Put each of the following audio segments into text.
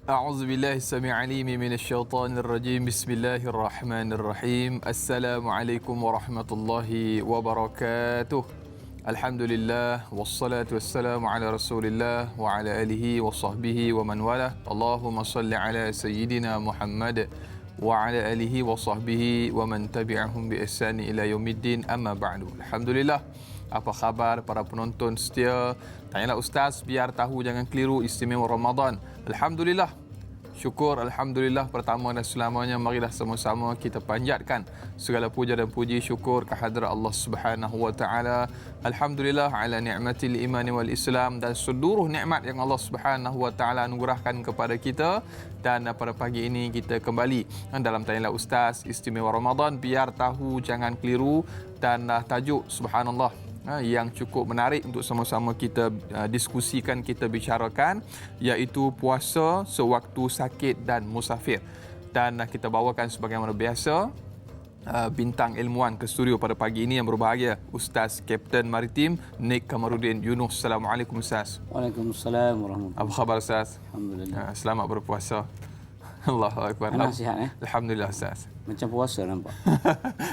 أعوذ بالله السميع العليم من الشيطان الرجيم. بسم الله الرحمن الرحيم. السلام عليكم ورحمة الله وبركاته. الحمد لله والصلاة والسلام على رسول الله وعلى آله وصحبه ومن والاه. اللهم صل على سيدنا محمد وعلى آله وصحبه ومن تبعهم بإحسان إلى يوم الدين. أما بعد. Alhamdulillah. Apa khabar para penonton setia? Tanyalah Ustaz biar tahu jangan keliru istimewa Ramadan. Alhamdulillah. Syukur Alhamdulillah pertama dan selamanya. Marilah sama-sama kita panjatkan segala puja dan puji syukur kehadrat Allah Subhanahu wa taala. Alhamdulillah ala ni'matil imani wal Islam, dan seluruh nikmat yang Allah Subhanahu wa taala anugerahkan kepada kita. Dan pada pagi ini kita kembali dalam Tanyalah Ustaz istimewa Ramadan, biar tahu jangan keliru. Dan tajuk subhanallah yang cukup menarik untuk sama-sama kita diskusikan, kita bicarakan, iaitu puasa sewaktu sakit dan musafir. Dan kita bawakan sebagaimana biasa bintang ilmuwan ke studio pada pagi ini yang berbahagia, Ustaz Kapten Maritim Nik Kamarudin Yunus. Assalamualaikum Ustaz. Waalaikumsalam warahmatullahi. Apa khabar Ustaz? Alhamdulillah. Selamat berpuasa. Allahu Akbar. Sihat Alhamdulillah Ustaz. Macam puasa nampak.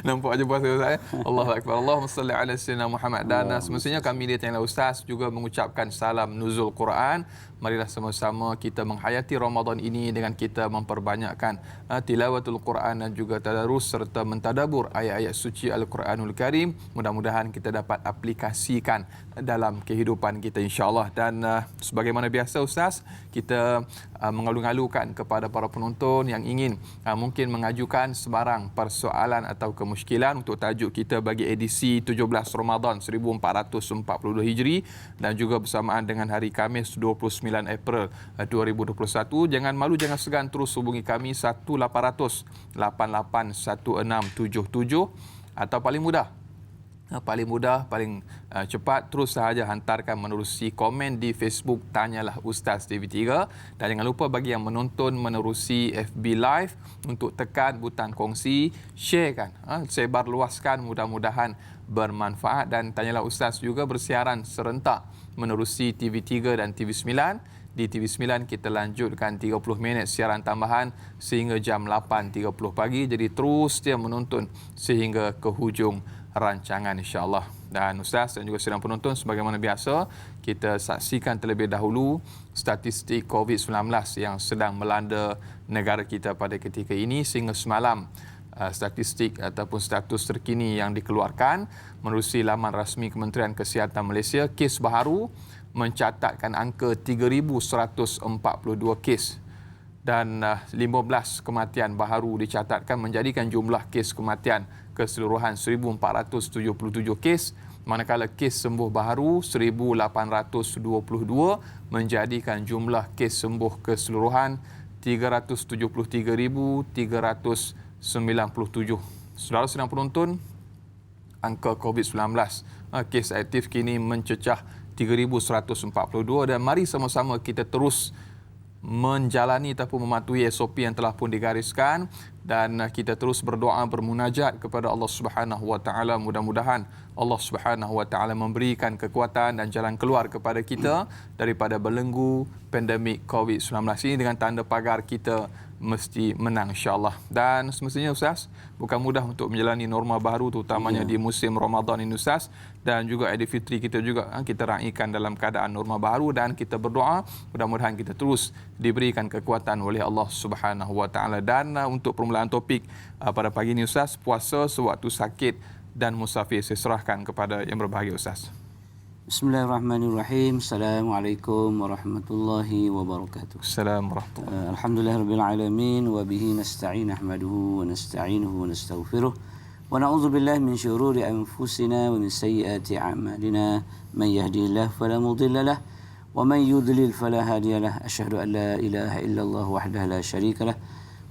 Nampak aja puasa Ustaz. Allahu Akbar. Allahumma salli ala sayyidina Muhammad. Dan semestinya kami di Tanyalah Ustaz juga mengucapkan salam nuzul Quran. Marilah sama-sama kita menghayati Ramadan ini dengan kita memperbanyakkan tilawatul Quran dan juga tadarus serta mentadabur ayat-ayat suci Al-Quranul Karim. Mudah-mudahan kita dapat aplikasikan dalam kehidupan kita insya-Allah. Dan sebagaimana biasa Ustaz, kita mengalu-alukan kepada para penonton yang ingin mungkin mengajukan sebarang persoalan atau kemusykilan untuk tajuk kita bagi edisi 17 Ramadan 1442 Hijri dan juga bersamaan dengan hari Khamis 29 April 2021. Jangan malu, jangan segan, terus hubungi kami 1800 881677 atau paling mudah, paling cepat, terus sahaja hantarkan menerusi komen di Facebook Tanyalah Ustaz TV3. Dan jangan lupa bagi yang menonton menerusi FB Live untuk tekan butang kongsi, sharekan, sebar luaskan, mudah-mudahan bermanfaat. Dan Tanyalah Ustaz juga bersiaran serentak menerusi TV3 dan TV9. Di TV9 kita lanjutkan 30 minit siaran tambahan sehingga jam 8.30 pagi. Jadi terus dia menonton sehingga ke hujung rancangan insya-Allah. Dan Ustaz dan juga sidang penonton, sebagaimana biasa kita saksikan terlebih dahulu statistik COVID-19 yang sedang melanda negara kita pada ketika ini. Sehingga semalam statistik ataupun status terkini yang dikeluarkan menerusi laman rasmi Kementerian Kesihatan Malaysia, kes baharu mencatatkan angka 3,142 kes dan 15 kematian baharu dicatatkan, menjadikan jumlah kes kematian keseluruhan 1,477 kes, manakala kes sembuh baharu 1,822, menjadikan jumlah kes sembuh keseluruhan 373,397. Saudara sedang penonton, angka COVID-19 kes aktif kini mencecah 3,142 dan mari sama-sama kita terus menjalani ataupun mematuhi SOP yang telah pun digariskan dan kita terus berdoa bermunajat kepada Allah Subhanahu wa taala. Mudah-mudahan Allah Subhanahu wa taala memberikan kekuatan dan jalan keluar kepada kita daripada belenggu pandemik COVID-19 ini. Dengan tanda pagar kita mesti menang insya-Allah. Dan semestinya Ustaz, bukan mudah untuk menjalani norma baru terutamanya di musim Ramadan ini Ustaz, dan juga Aidilfitri kita juga kita raikan dalam keadaan norma baru, dan kita berdoa mudah-mudahan kita terus diberikan kekuatan oleh Allah Subhanahu wa taala. Dan untuk permulaan topik pada pagi ini Ustaz, puasa sewaktu sakit dan musafir, saya serahkan kepada yang berbahagia Ustaz. Bismillahirrahmanirrahim. Assalamualaikum warahmatullahi wabarakatuh. Assalamualaikum warahmatullahi. Alhamdulillahirabbil alamin wa bihi nasta'in nahmaduhu wa nasta'inuhu wa nastaghfiruh wa na'udzu billahi min syururi anfusina wa min sayyiati a'malina. Man yahdihillahu fala mudilla lahu wa man yudlil fala hadiya lahu. Asyhadu an la ilaha illallah wahdahu la syarika lahu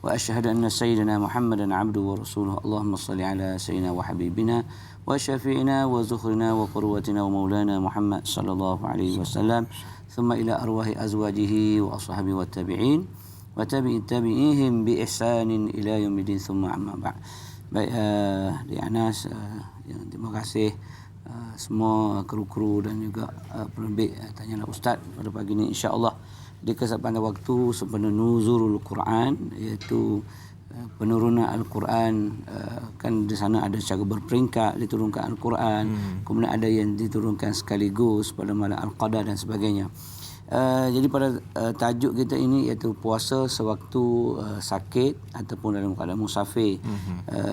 wa asyhadu anna sayyidina Muhammadan 'abduhu wa rasuluhu. Allahumma shalli ala sayyidina wa habibina wa syafi'ina wa zukhrina wa qurwatina wa maulana Muhammad sallallahu alaihi wasallam, thumma ila arwahi azwajihi wa ashabihi wa tabi'in wa tabi'ihim bi ihsanin ila yaumil thumma amma ba'd. Baik, di Anas, terima kasih semua kru-kru dan juga penerbit Tanyalah Ustaz pada pagi ini insya-Allah Jadi pada waktu sempena nuzulul Quran, iaitu penurunan Al-Quran, kan di sana ada secara berperingkat diturunkan Al-Quran, kemudian ada yang diturunkan sekaligus pada malam Al-Qadar dan sebagainya. Jadi pada tajuk kita ini iaitu puasa sewaktu sakit ataupun dalam keadaan musafir.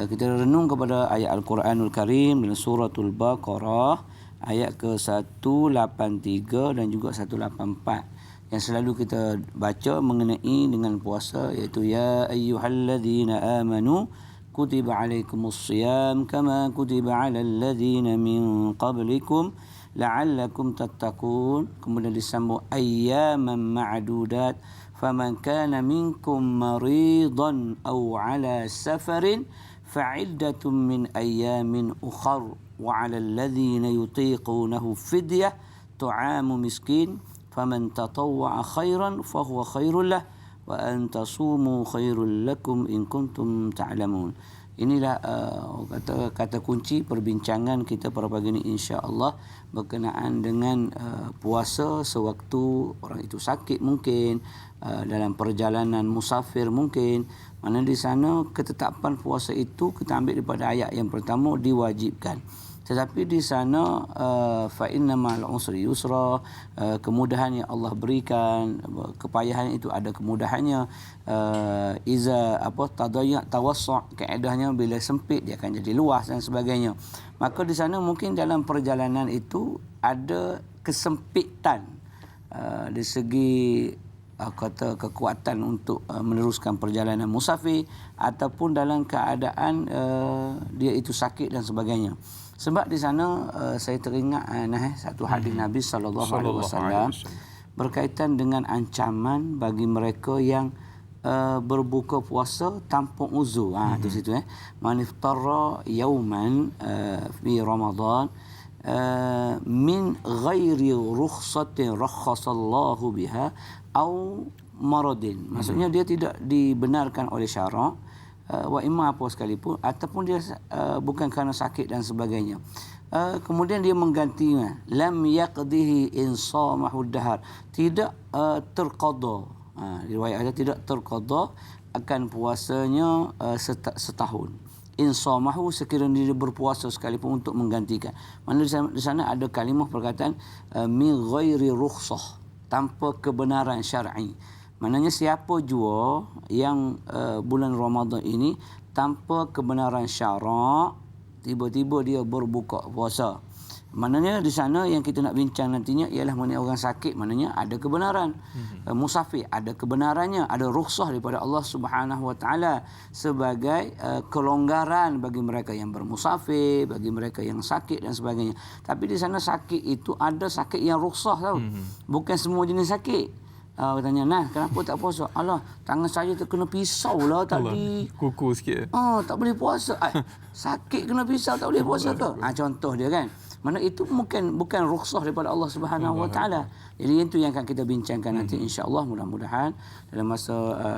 Kita renung kepada ayat Al-Quranul Karim dalam suratul Baqarah ayat ke-183 dan juga 184 yang selalu kita baca mengenai dengan puasa, iaitu ya ayyuhalladzina amanu kutiba alaikumusiyam kama kutiba alal ladzina min qablikum la'allakum tattaqun. Kemudian disambung ayyaman ma'dudat faman kana minkum maridan aw ala safarin fa'iddatun min ayyamin ukhar wa 'alal ladzina yutiqunahu fidyah tu'amu miskin faman tatawwa'a khairan fahuwa khairul lah wa an tasumu khairul lakum in kuntum ta'lamun. Inilah kata kunci perbincangan kita pada pagi ini insya-Allah berkenaan dengan puasa sewaktu orang itu sakit mungkin, dalam perjalanan musafir mungkin. Mana di sana ketetapan puasa itu kita ambil daripada ayat yang pertama diwajibkan. Tetapi di sana fa inna ma'al usri yusra, kemudahan yang Allah berikan, kepayahan itu ada kemudahannya. Iza tadayya tawassu', kaedahnya bila sempit dia akan jadi luas dan sebagainya. Maka di sana mungkin dalam perjalanan itu ada kesempitan dari segi kata kekuatan untuk meneruskan perjalanan musafir ataupun dalam keadaan dia itu sakit dan sebagainya. Sebab di sana saya teringat satu hadis Nabi sallallahu alaihi wasallam berkaitan dengan ancaman bagi mereka yang berbuka puasa tanpa uzur. Di situ man iftara yauman fi Ramadan min ghairi rukhsatin rakhasallahu biha au maradin. Maksudnya dia tidak dibenarkan oleh syarak wa imma apa sekalipun ataupun dia bukan kerana sakit dan sebagainya. Kemudian dia menggantinya lam yaqdihi insamahu dahar, tidak terqada. Riwayat ada tidak terqada akan puasanya setahun. Insamahu sekiranya dia berpuasa sekalipun untuk menggantikan. Mana di sana ada kalimah perkataan min ghairi rukhsah, tanpa kebenaran syar'i. Maknanya siapa jua yang bulan Ramadan ini tanpa kebenaran syarak tiba-tiba dia berbuka puasa. Maknanya di sana yang kita nak bincang nantinya ialah mengenai orang sakit, maknanya ada kebenaran. Musafir ada kebenarannya, ada rukhsah daripada Allah Subhanahu Wa Taala sebagai kelonggaran bagi mereka yang bermusafir, bagi mereka yang sakit dan sebagainya. Tapi di sana sakit itu ada sakit yang rukhsah tau. Bukan semua jenis sakit. Tanya, nah kenapa tak puasa? Alah, tangan saya terkena pisau lah tadi. Kuku sikit. Tak boleh puasa. Sakit kena pisau tak boleh puasa ke? Contoh dia kan. Mana itu bukan rukhsah daripada Allah Subhanahu Wa Taala. Jadi itu yang akan kita bincangkan nanti insya-Allah, mudah-mudahan dalam masa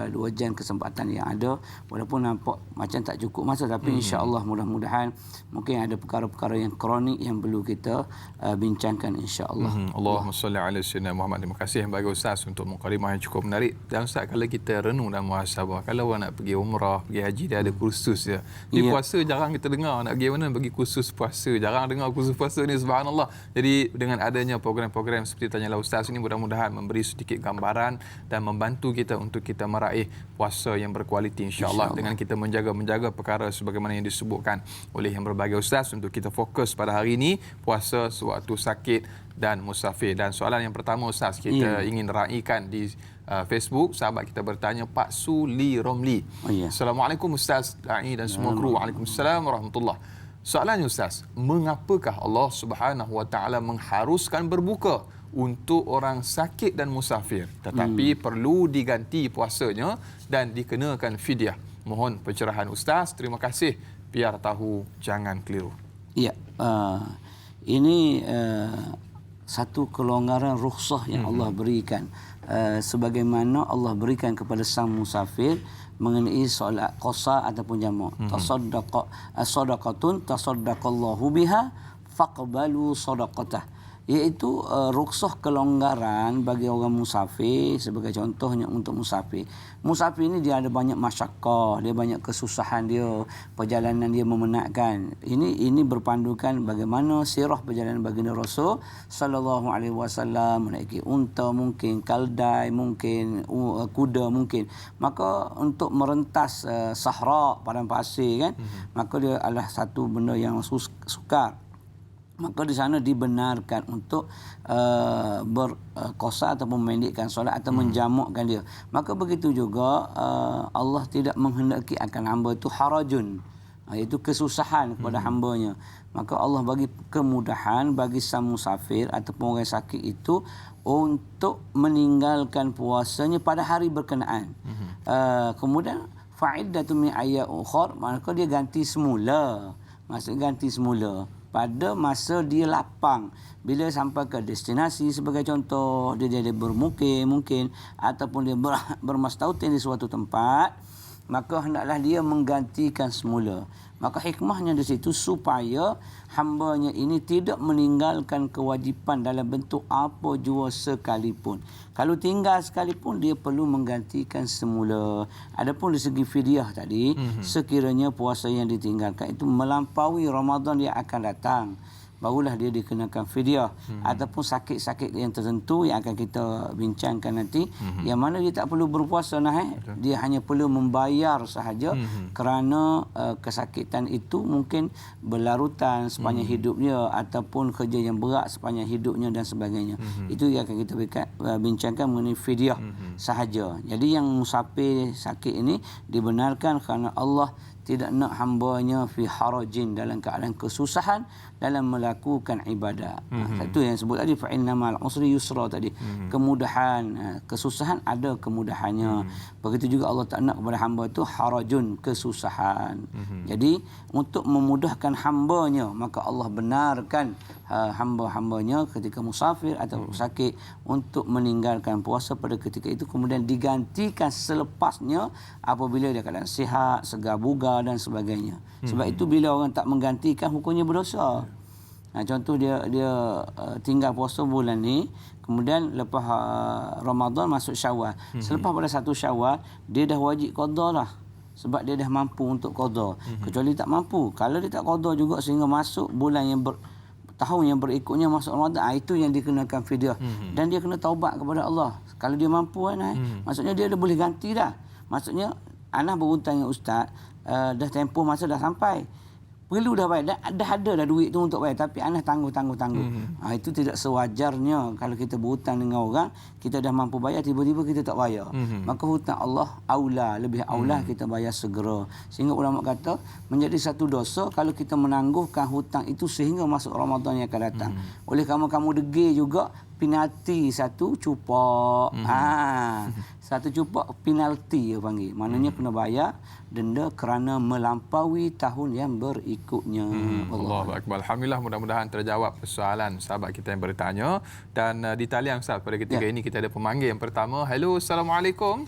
2 jam kesempatan yang ada, walaupun nampak macam tak cukup masa, tapi insya-Allah mudah-mudahan mungkin ada perkara-perkara yang kronik yang perlu kita bincangkan insya-Allah. Allahumma salli ala sayyidina Muhammad. Terima kasih bagi Ustaz untuk mukadimah yang cukup menarik. Dan Ustaz, kalau kita renung dalam muhasabah, kalau orang nak pergi umrah, pergi haji, dia ada kursus dia. Ni puasa jarang kita dengar, nak pergi mana bagi kursus puasa. Jarang dengar kursus puasa ni, subhanallah. Jadi dengan adanya program-program seperti Tanyalah Ustaz ini, mudah-mudahan memberi sedikit gambaran dan membantu kita untuk kita meraih puasa yang berkualiti insya-Allah, dengan kita menjaga perkara sebagaimana yang disebutkan oleh yang berbagai ustaz untuk kita fokus pada hari ini, puasa sewaktu sakit dan musafir. Dan soalan yang pertama ustaz, kita ingin raikan di Facebook. Sahabat kita bertanya, Pak Suli Romli. Assalamualaikum Ustaz Da'i dan semua kru. Waalaikumsalam warahmatullahi. Soalannya Ustaz, mengapakah Allah Subhanahu Wa Taala mengharuskan berbuka untuk orang sakit dan musafir, tetapi perlu diganti puasanya dan dikenakan fidyah? Mohon pencerahan Ustaz. Terima kasih. Biar tahu, jangan keliru. Ya, ini satu kelonggaran rukhsah yang Allah berikan. Sebagaimana Allah berikan kepada sang musafir mengenai solat qasa ataupun jamak. Tasaddaqa sadaqatun tasaddaqallahu biha faqbalu sadaqatah. iaitu rukhsah kelonggaran bagi orang musafir. Sebagai contohnya untuk musafir. Musafir ini dia ada banyak masyakkah, dia banyak kesusahan dia, perjalanan dia memenatkan. Ini berpandukan bagaimana sirah perjalanan baginda Rasul sallallahu alaihi wasallam, menaiki unta mungkin, kaldai mungkin, kuda mungkin. Maka untuk merentas sahra, padang pasir kan, maka dia adalah satu benda yang sukar. Maka di sana dibenarkan untuk berqasar atau memendekkan solat atau menjamakkan dia. Maka begitu juga Allah tidak menghendaki akan hamba itu harajun, iaitu kesusahan kepada hambanya. Maka Allah bagi kemudahan bagi sang musafir ataupun orang sakit itu untuk meninggalkan puasanya pada hari berkenaan. Kemudian fa'iddatu min ayyamin ukhra, maka dia ganti semula. Maksud ganti semula pada masa dia lapang. Bila sampai ke destinasi, sebagai contoh, dia bermukim mungkin, ataupun dia bermastautin di suatu tempat, maka hendaklah dia menggantikan semula. Maka hikmahnya di situ supaya hambanya ini tidak meninggalkan kewajipan dalam bentuk apa jua sekalipun. Kalau tinggal sekalipun, dia perlu menggantikan semula. Adapun di segi fidyah tadi, sekiranya puasa yang ditinggalkan itu melampaui Ramadan yang akan datang, barulah dia dikenakan fidyah. Ataupun sakit-sakit yang tertentu yang akan kita bincangkan nanti, yang mana dia tak perlu berpuasa dia hanya perlu membayar sahaja kerana kesakitan itu mungkin berlarutan sepanjang hidupnya ataupun kerja yang berat sepanjang hidupnya dan sebagainya. Itu yang akan kita bincangkan mengenai fidyah sahaja. Jadi yang musafir sakit ini dibenarkan kerana Allah tidak nak hambanya fi harajin, dalam keadaan kesusahan dalam melakukan ibadah. Satu yang sebut tadi, fa inna ma'al usri yusra tadi. Kemudahan, kesusahan ada kemudahannya. Begitu juga Allah tak nak kepada hamba itu harajun, kesusahan. Jadi untuk memudahkan hambanya, maka Allah benarkan hamba-hambanya ketika musafir atau sakit untuk meninggalkan puasa pada ketika itu, kemudian digantikan selepasnya apabila dia keadaan sihat, segar bugar dan sebagainya. Sebab itu bila orang tak menggantikan, hukumnya berdosa. Contoh dia tinggal puasa bulan ni, kemudian lepas Ramadan masuk Syawal. Selepas pada 1 Syawal, dia dah wajib qada dah. Sebab dia dah mampu untuk qada. Kecuali tak mampu. Kalau dia tak qada juga sehingga masuk bulan yang tahun yang berikutnya masuk Ramadan, itu yang dikenakan fidyah. Dan dia kena taubat kepada Allah. Kalau dia mampu maksudnya dia dah boleh ganti dah. Maksudnya anak berhutang dengan ustaz, dah tempoh masa dah sampai, perlu dah bayar, dah ada dah duit tu untuk bayar, tapi anak tangguh. Itu tidak sewajarnya. Kalau kita berhutang dengan orang, kita dah mampu bayar, tiba-tiba kita tak bayar. Maka hutang Allah aula, lebih aula kita bayar segera. Sehingga ulama kata menjadi satu dosa kalau kita menangguhkan hutang itu sehingga masuk Ramadan yang akan datang. Oleh kamu degil juga, penalti satu cupak. Satu cupak penalti dia panggil. Maknanya kena bayar denda kerana melampaui tahun yang berikutnya. Allahu Akbar. Alhamdulillah, mudah-mudahan terjawab persoalan sahabat kita yang bertanya. Dan di talian Ustaz pada ketika ini kita ada pemanggil yang pertama. Hello, Assalamualaikum.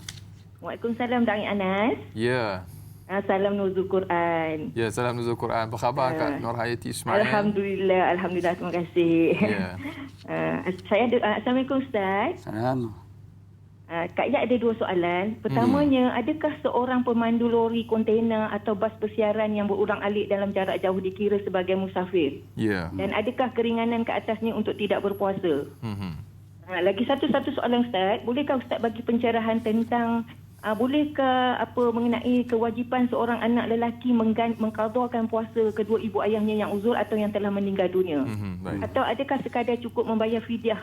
Waalaikumsalam Dai Anas. Ya. Salam nuzul Quran. Ya, salam nuzul Quran. Apa khabar Kak Nurhayati Ismail? Alhamdulillah, terima kasih. Ya. Saya ada, Assalamualaikum Ustaz. Salam. Kak Yak ada 2 soalan. Pertamanya, adakah seorang pemandu lori kontainer atau bas persiaran yang berulang-alik dalam jarak jauh dikira sebagai musafir? Ya. Dan adakah keringanan ke atasnya untuk tidak berpuasa? Lagi satu soalan Ustaz. Bolehkah Ustaz bagi pencerahan tentang bolehkah mengenai kewajipan seorang anak lelaki mengqadakan puasa kedua ibu ayahnya yang uzur atau yang telah meninggal dunia? Atau adakah sekadar cukup membayar fidyah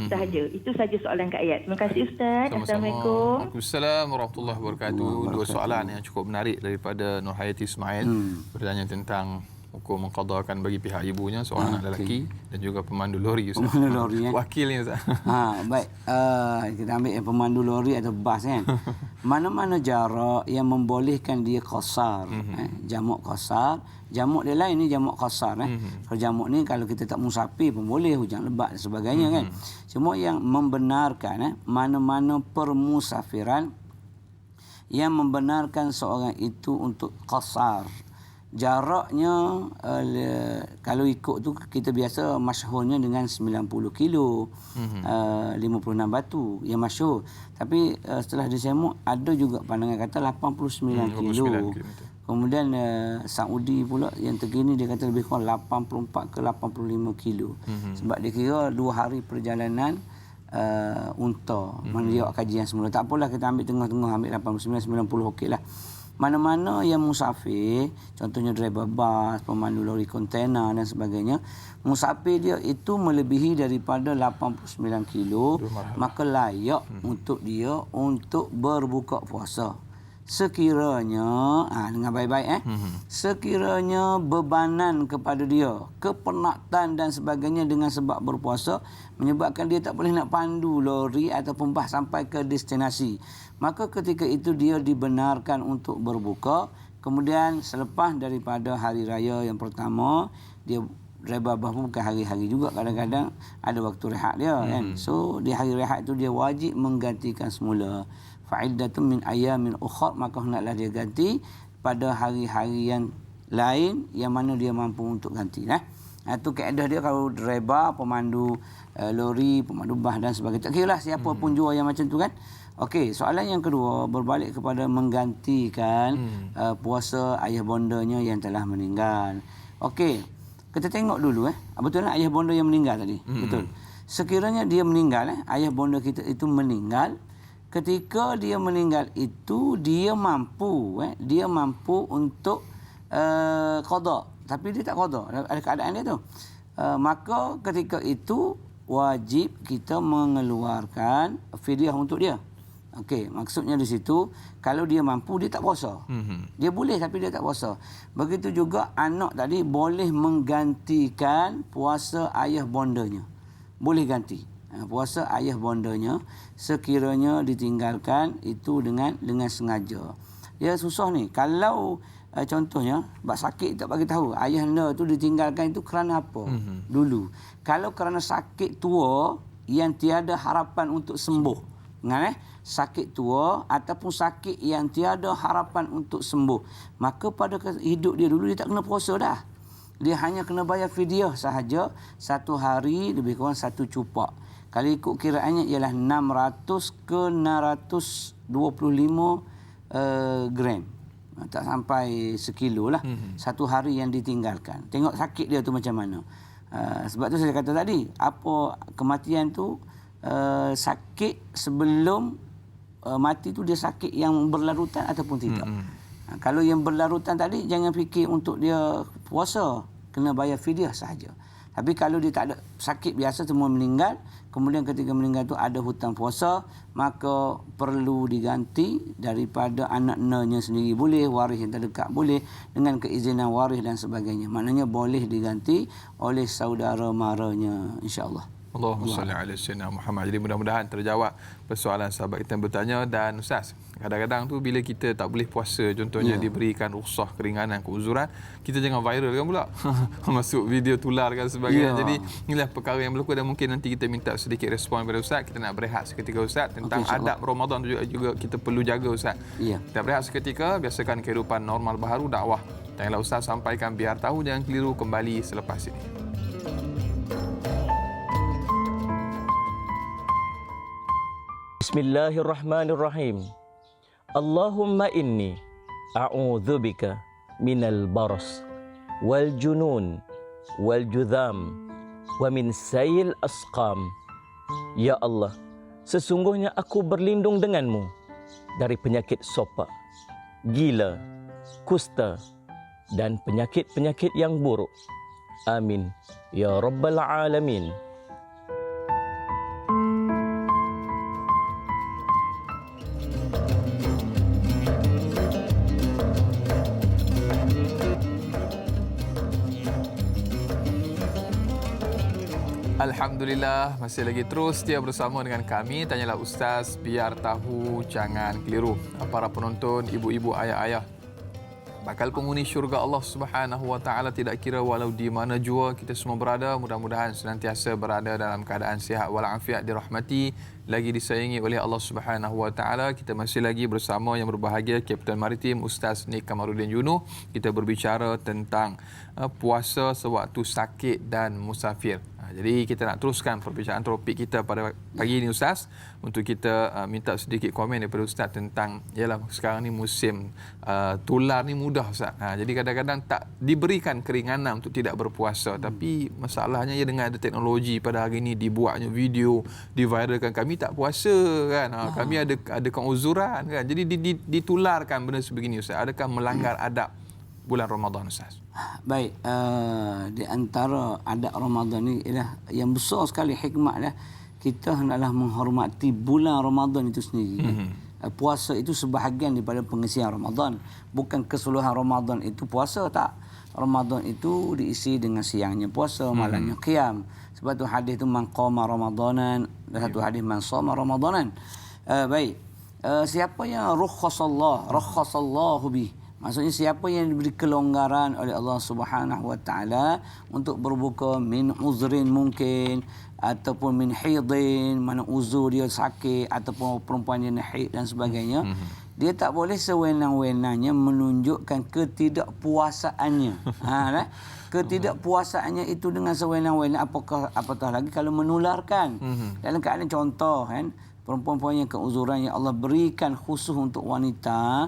sahaja? Itu saja soalan Kak Ayat. Terima kasih Ustaz. Assalamualaikum. Waalaikumsalam warahmatullahi wabarakatuh. 2 soalan yang cukup menarik daripada Nurhayati Ismail. Bertanya tentang hukum mengqadakan bagi pihak ibunya seorang anak lelaki dan juga pemandu lori Ustaz. Pemandu lori Wakilnya Ustaz. Baik. Kita ambil pemandu lori atau bas kan. Mana-mana jarak yang membolehkan dia qasar, jamak qasar. Jamak dia lain, ni jamak qasar. Kalau jamak ni kalau kita tak musafir pun boleh, hujan lebat dan sebagainya kan. Cuma yang membenarkan mana-mana permusafiran yang membenarkan seorang itu untuk qasar, jaraknya kalau ikut tu kita biasa masyhurnya dengan 90 kilo, 56 batu yang masyhur. Tapi setelah disemuk ada juga pandangan kata 89 kilo. Kemudian Saudi pula yang terkini dia kata lebih kurang 84 ke 85 kilo. Sebab dia kira 2 hari perjalanan unta. Mana dia buat kajian semula. Tak apalah kita ambil tengah-tengah, ambil 89 90 okeylah. Mana-mana yang musafir, contohnya driver bas, pemandu lori kontena dan sebagainya, musafir dia itu melebihi daripada 89 kilo, maka layak untuk dia untuk berbuka puasa. Sekiranya, dengar baik-baik sekiranya bebanan kepada dia, kepenatan dan sebagainya dengan sebab berpuasa menyebabkan dia tak boleh nak pandu lori ataupun bas sampai ke destinasi, maka ketika itu dia dibenarkan untuk berbuka. Kemudian selepas daripada hari raya yang pertama, dia driver bas pun bukan hari-hari juga, kadang-kadang ada waktu rehat dia kan. So di hari rehat itu dia wajib menggantikan semula. Fa'iddatun min ayamin ukhra, maka hendaklah dia ganti pada hari-hari yang lain yang mana dia mampu untuk ganti. Itu kaedah dia kalau driver, pemandu lori, pemandu bas dan sebagainya. Tak kira lah siapa pun jua yang macam tu kan. Okey, soalan yang kedua berbalik kepada menggantikan puasa ayah bondanya yang telah meninggal. Okey, kita tengok dulu betul tak ayah bonda yang meninggal tadi? Betul. Sekiranya dia meninggal, ayah bonda kita itu meninggal, ketika dia meninggal itu dia mampu untuk qada, tapi dia tak qada, ada keadaan dia tu. Maka ketika itu wajib kita mengeluarkan fidyah untuk dia. Okey, maksudnya di situ kalau dia mampu dia tak puasa. Dia boleh tapi dia tak puasa. Begitu juga anak tadi boleh menggantikan puasa ayah bondanya. Boleh ganti puasa ayah bondanya sekiranya ditinggalkan itu dengan sengaja. Ya susah ni. Kalau contohnya bab sakit tak bagi tahu ayah anda tu ditinggalkan itu kerana apa dulu. Kalau kerana sakit tua yang tiada harapan untuk sembuh. Ingat sakit tua ataupun sakit yang tiada harapan untuk sembuh, maka pada hidup dia dulu dia tak kena puasa dah. Dia hanya kena bayar fidyah sahaja, 1 hari lebih kurang 1 cupak. Kalau ikut kiraannya ialah 600 ke 625 gram. Tak sampai sekilo lah. 1 hari yang ditinggalkan. Tengok sakit dia tu macam mana. Sebab tu saya kata tadi, apa kematian tu sakit sebelum mati tu dia sakit yang berlarutan ataupun tidak. Kalau yang berlarutan tadi jangan fikir untuk dia puasa, kena bayar fidyah sahaja. Tapi kalau dia tak ada sakit biasa semua meninggal, kemudian ketika meninggal tu ada hutang puasa, maka perlu diganti daripada anak-anaknya sendiri boleh, waris yang terdekat boleh, dengan keizinan waris dan sebagainya. Maknanya boleh diganti oleh saudara maranya, insya-Allah. Allahumma salli ala sayyidina Muhammad. Jadi mudah-mudahan terjawab persoalan sahabat kita yang bertanya. Dan Ustaz, kadang-kadang tu bila kita tak boleh puasa, contohnya diberikan rukhsah, keringanan, keuzuran, kita jangan viralkan pula. Masuk video tular dan sebagainya. Jadi inilah perkara yang berlaku dan mungkin nanti kita minta sedikit respon daripada Ustaz. Kita nak berehat seketika Ustaz tentang adab Ramadan tu juga kita perlu jaga Ustaz. Kita berehat seketika, biasakan kehidupan normal baharu dakwah. Janganlah Ustaz sampaikan biar tahu, jangan keliru, kembali selepas ini. Bismillahirrahmanirrahim. Allahumma inni a'udzubika minal baras wal junun wal judham wa min sayil asqam. Ya Allah, sesungguhnya aku berlindung denganmu dari penyakit sopak, gila, kusta dan penyakit-penyakit yang buruk. Amin ya rabbal alamin. Alhamdulillah, masih lagi terus setia bersama dengan kami Tanyalah Ustaz, biar tahu jangan keliru. Para penonton, ibu-ibu, ayah-ayah, bakal penghuni syurga Allah Subhanahu wa taala, tidak kira walau di mana jua kita semua berada. Mudah-mudahan senantiasa berada dalam keadaan sihat walafiat, dirahmati lagi disayangi oleh Allah Subhanahu wa taala. Kita masih lagi bersama yang berbahagia Kapten Maritim Ustaz Nik Kamaruddin Junuh. Kita berbicara tentang puasa sewaktu sakit dan musafir. Jadi kita nak teruskan perbincangan topik kita pada pagi ini Ustaz, untuk kita minta sedikit komen daripada Ustaz tentang ialah sekarang ni musim tular ni mudah Ustaz. Jadi kadang-kadang tak diberikan keringanan untuk tidak berpuasa, tapi masalahnya ia dengan ada teknologi pada hari ini, dibuatnya video, diviralkan, kami tak puasa kan. Kami ada keuzuran kan. Jadi ditularkan benda sebegini Ustaz. Adakah melanggar adab bulan Ramadan Ustaz? Baik, di antara adab Ramadan ni ialah yang besar sekali hikmahnya, kita hendaklah menghormati bulan Ramadan itu sendiri. Puasa itu sebahagian daripada pengisian Ramadan, bukan keseluruhan Ramadan itu puasa, tak. Ramadan itu diisi dengan siangnya puasa, malamnya qiyam. Sebab tu hadis itu man qama ramadanan, dan satu hadis man shoma ramadanan. Baik, siapa yang rakhasallahu bih, maksudnya siapa yang diberi kelonggaran oleh Allah Subhanahu wa taala untuk berbuka min uzrin mungkin, ataupun min haidin, mana uzur dia sakit, ataupun perempuan yang haid dan sebagainya, dia tak boleh sewenang-wenangnya menunjukkan ketidakpuasaannya. Ketidakpuasaannya itu dengan sewenang-wenang, apatah lagi kalau menularkan. Dalam keadaan contoh kan, perempuan-perempuan yang keuzuran yang Allah berikan khusus untuk wanita,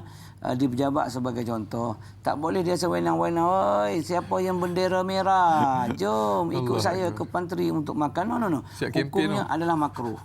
di pejabat sebagai contoh, tak boleh dia sewenang-wenang, oi siapa yang bendera merah, jom ikut saya ke pantry untuk makan. No. Hukumnya adalah makruh.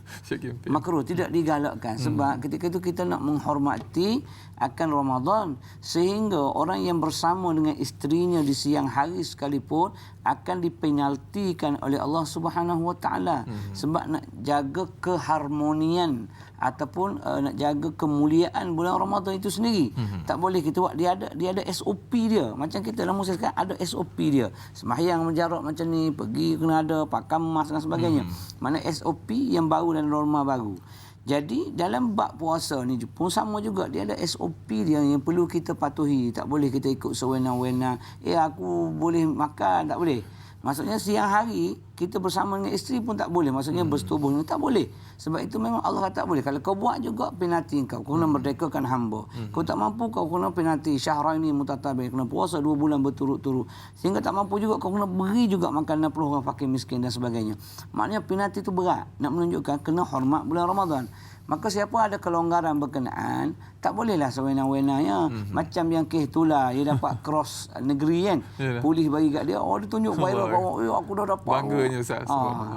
Makruh, tidak digalakkan. Sebab ketika itu kita nak menghormati akan Ramadan, sehingga orang yang bersama dengan isterinya di siang hari sekalipun akan dipenaltikan oleh Allah Subhanahu wa taala, sebab nak jaga keharmonian ataupun nak jaga kemuliaan bulan Ramadan itu sendiri. Tak boleh kita buat, dia ada SOP dia. Macam kita dalam Muslim sekarang ada SOP dia. Sembahyang menjarak macam ni, pergi kena ada pakai mask dan sebagainya. Mana SOP yang baru dan norma baru. Jadi dalam bab puasa ni pun sama juga, dia ada SOP dia yang perlu kita patuhi. Tak boleh kita ikut sewenang-wenang. Aku boleh makan, tak boleh. Maksudnya siang hari kita bersama dengan isteri pun tak boleh. Maksudnya bersetubuh ni tak boleh. Sebab itu memang Allah kata tak boleh. Kalau kau buat juga penalti kau kena merdekakan hamba. Kau tak mampu, kau kena penalti syahraini mutatabi, kena puasa 2 bulan berturut-turut. Sehingga tak mampu juga kau kena beri juga makan 60 orang fakir miskin dan sebagainya. Maknanya penalti itu berat. Nak menunjukkan kena hormat bulan Ramadan. Maka siapa ada kelonggaran berkenaan, tak bolehlah sewenang-wenangnya. Macam yang kes itulah, dia dapat cross negeri kan. Polis bagi kat dia, dia tunjuk viral, aku dah dapat. Bangganya Ustaz.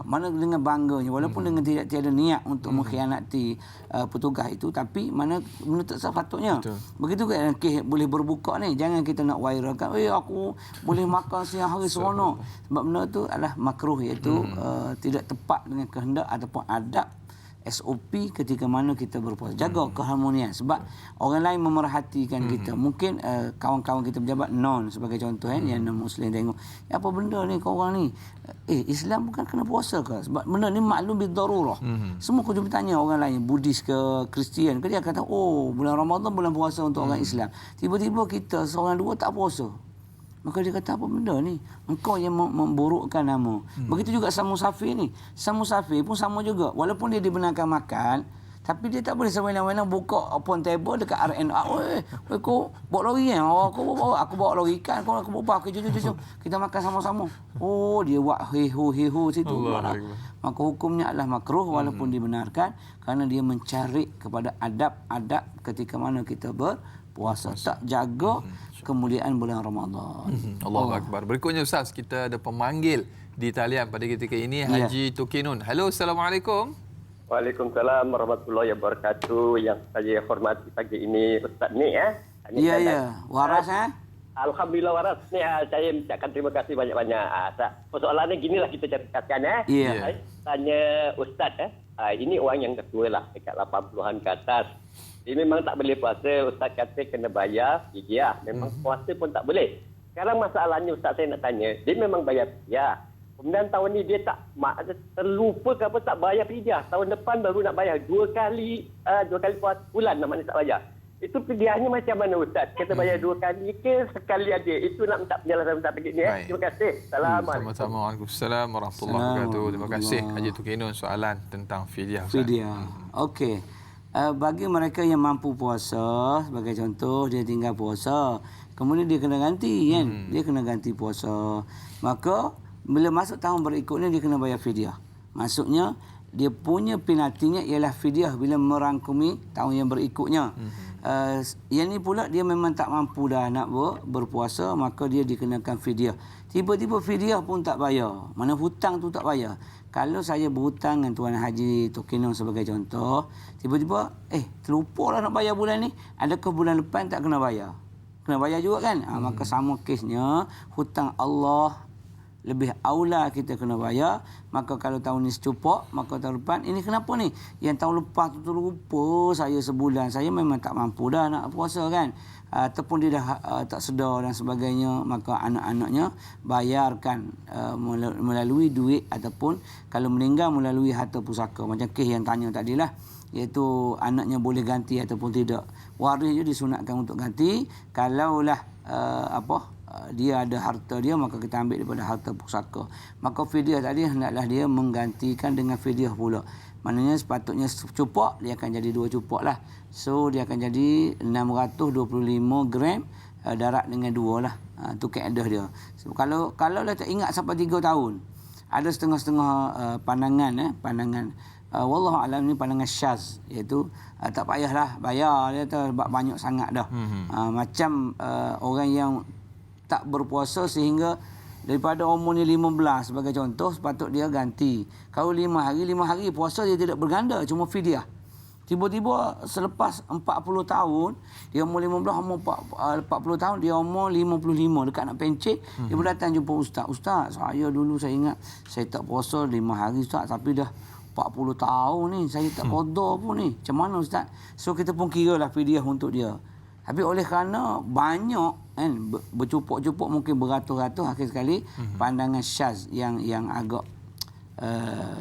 Mana dengan bangganya, walaupun dengan tiada niat untuk mengkhianati petugas itu, tapi mana tak sepatutnya. Begitu kan kes boleh berbuka ni, jangan kita nak viralkan, aku boleh makan siang hari seronok. Sebab benda tu adalah makruh, iaitu tidak tepat dengan kehendak ataupun adab SOP ketika mana kita berpuasa. Jaga keharmonian, sebab orang lain memerhatikan kita. Mungkin kawan-kawan kita pejabat non sebagai contoh yang non Muslim tengok, apa benda ni kau orang ni, Islam bukan kena puasa ke? Sebab benda ni maklum bidarurah. Semua kau jumpa tanya orang lain, Buddhis ke Kristian ke, dia kata bulan Ramadan bulan puasa untuk orang Islam. Tiba-tiba kita seorang dua tak puasa. Maka dia kata, apa benda ni? Engkau yang memburukkan nama. Begitu juga sang musafir ni. Sang musafir pun sama juga. Walaupun dia dibenarkan makan, tapi dia tak boleh sewenang-wenang buka upon table dekat RNA. Kau bawa lori kan? Aku bawa lori ikan. Kau bawa aku. Jom. Kita makan sama-sama. Dia buat heho situ. Maka hukumnya adalah makruh walaupun dibenarkan, kerana dia mencari kepada adab-adab ketika mana kita berpuasa. Tak jaga kemuliaan bulan Ramadan. Allahu Akbar. Berikutnya Ustaz, kita ada pemanggil di talian pada ketika ini, Haji Tukinun. Halo, Assalamualaikum. Waalaikumsalam warahmatullahi wabarakatuh. Yang saya hormati pagi ini Ustaz Nik Ya. Waras Alhamdulillah waras. Saya ucapkan terima kasih banyak-banyak. Persoalannya ginilah kita ceritakan Saya tanya Ustaz ini orang yang ketua lah, dekat 80-an ke atas. Dia memang tak boleh puasa. Ustaz kata kena bayar fidyah. Memang puasa pun tak boleh. Sekarang masalahnya Ustaz, saya nak tanya, dia memang bayar fidyah. Kemudian tahun ni dia tak terlupa ke apa, tak bayar fidyah. Tahun depan baru nak bayar. Dua kali puasa bulan namanya tak bayar. Itu fidyahnya macam mana Ustaz? Kita bayar 2 kali ke sekali aja? Itu nak minta penjelasan Ustaz begini ya. Terima kasih. Assalamualaikum. Sama-sama. Waalaikumsalam warahmatullahi wabarakatuh. Terima kasih Haji Tukinun soalan tentang fidyah. Fidyah. Okey. Bagi mereka yang mampu puasa, sebagai contoh dia tinggal puasa, kemudian dia kena ganti kan? Dia kena ganti puasa. Maka bila masuk tahun berikutnya dia kena bayar fidyah. Maksudnya dia punya penaltinya ialah fidyah bila merangkumi tahun yang berikutnya. Yang ni pula dia memang tak mampu dah nak berpuasa, maka dia dikenakan fidyah. Tiba-tiba fidyah pun tak bayar. Mana hutang tu tak bayar. Kalau saya berhutang dengan Tuan Haji Tukinun sebagai contoh, tiba-tiba terlupa lah nak bayar bulan ni, adakah bulan depan tak kena bayar? Kena bayar juga kan? Maka sama kesnya, hutang Allah lebih aula kita kena bayar. Maka kalau tahun ni secupak, maka tahun depan ini kenapa ni? Yang tahun lepas tu terlupa saya sebulan, saya memang tak mampu dah nak puasa kan, ataupun dia dah tak sedar dan sebagainya, maka anak-anaknya bayarkan melalui duit, ataupun kalau meninggal melalui harta pusaka. Macam kes yang tanya tadilah, iaitu anaknya boleh ganti ataupun tidak. Waris je disunatkan untuk ganti. Kalaulah dia ada harta dia, maka kita ambil daripada harta pusaka. Maka fidyah tadi hendaklah dia menggantikan dengan fidyah pula. Maknanya sepatutnya cupak, dia akan jadi 2 cupak lah. So dia akan jadi 625 gram darat dengan 2 lah. Itu kaedah dia. So, kalau dah tak ingat sampai 3 tahun, ada setengah-setengah pandangan wallahualam ni pandangan syaz, iaitu tak payahlah bayar, dia tu banyak sangat dah. Macam orang yang tak berpuasa sehingga daripada umurnya 15 sebagai contoh, sepatut dia ganti. Kalau 5 hari puasa dia tidak berganda, cuma fidyah. Tiba-tiba selepas 40 tahun, dia umur 15, umur 40 tahun, dia umur 55, dekat nak pencet, dia pun datang jumpa ustaz. Ustaz, saya dulu saya ingat saya tak puasa 5 hari ustaz, tapi dah 40 tahun ni saya tak qada pun ni. Macam mana ustaz? So kita pun kira lah fidyah untuk dia. Tapi oleh kerana banyak kan, bercupuk-cupuk mungkin beratus-ratus, akhir sekali pandangan syaz yang agak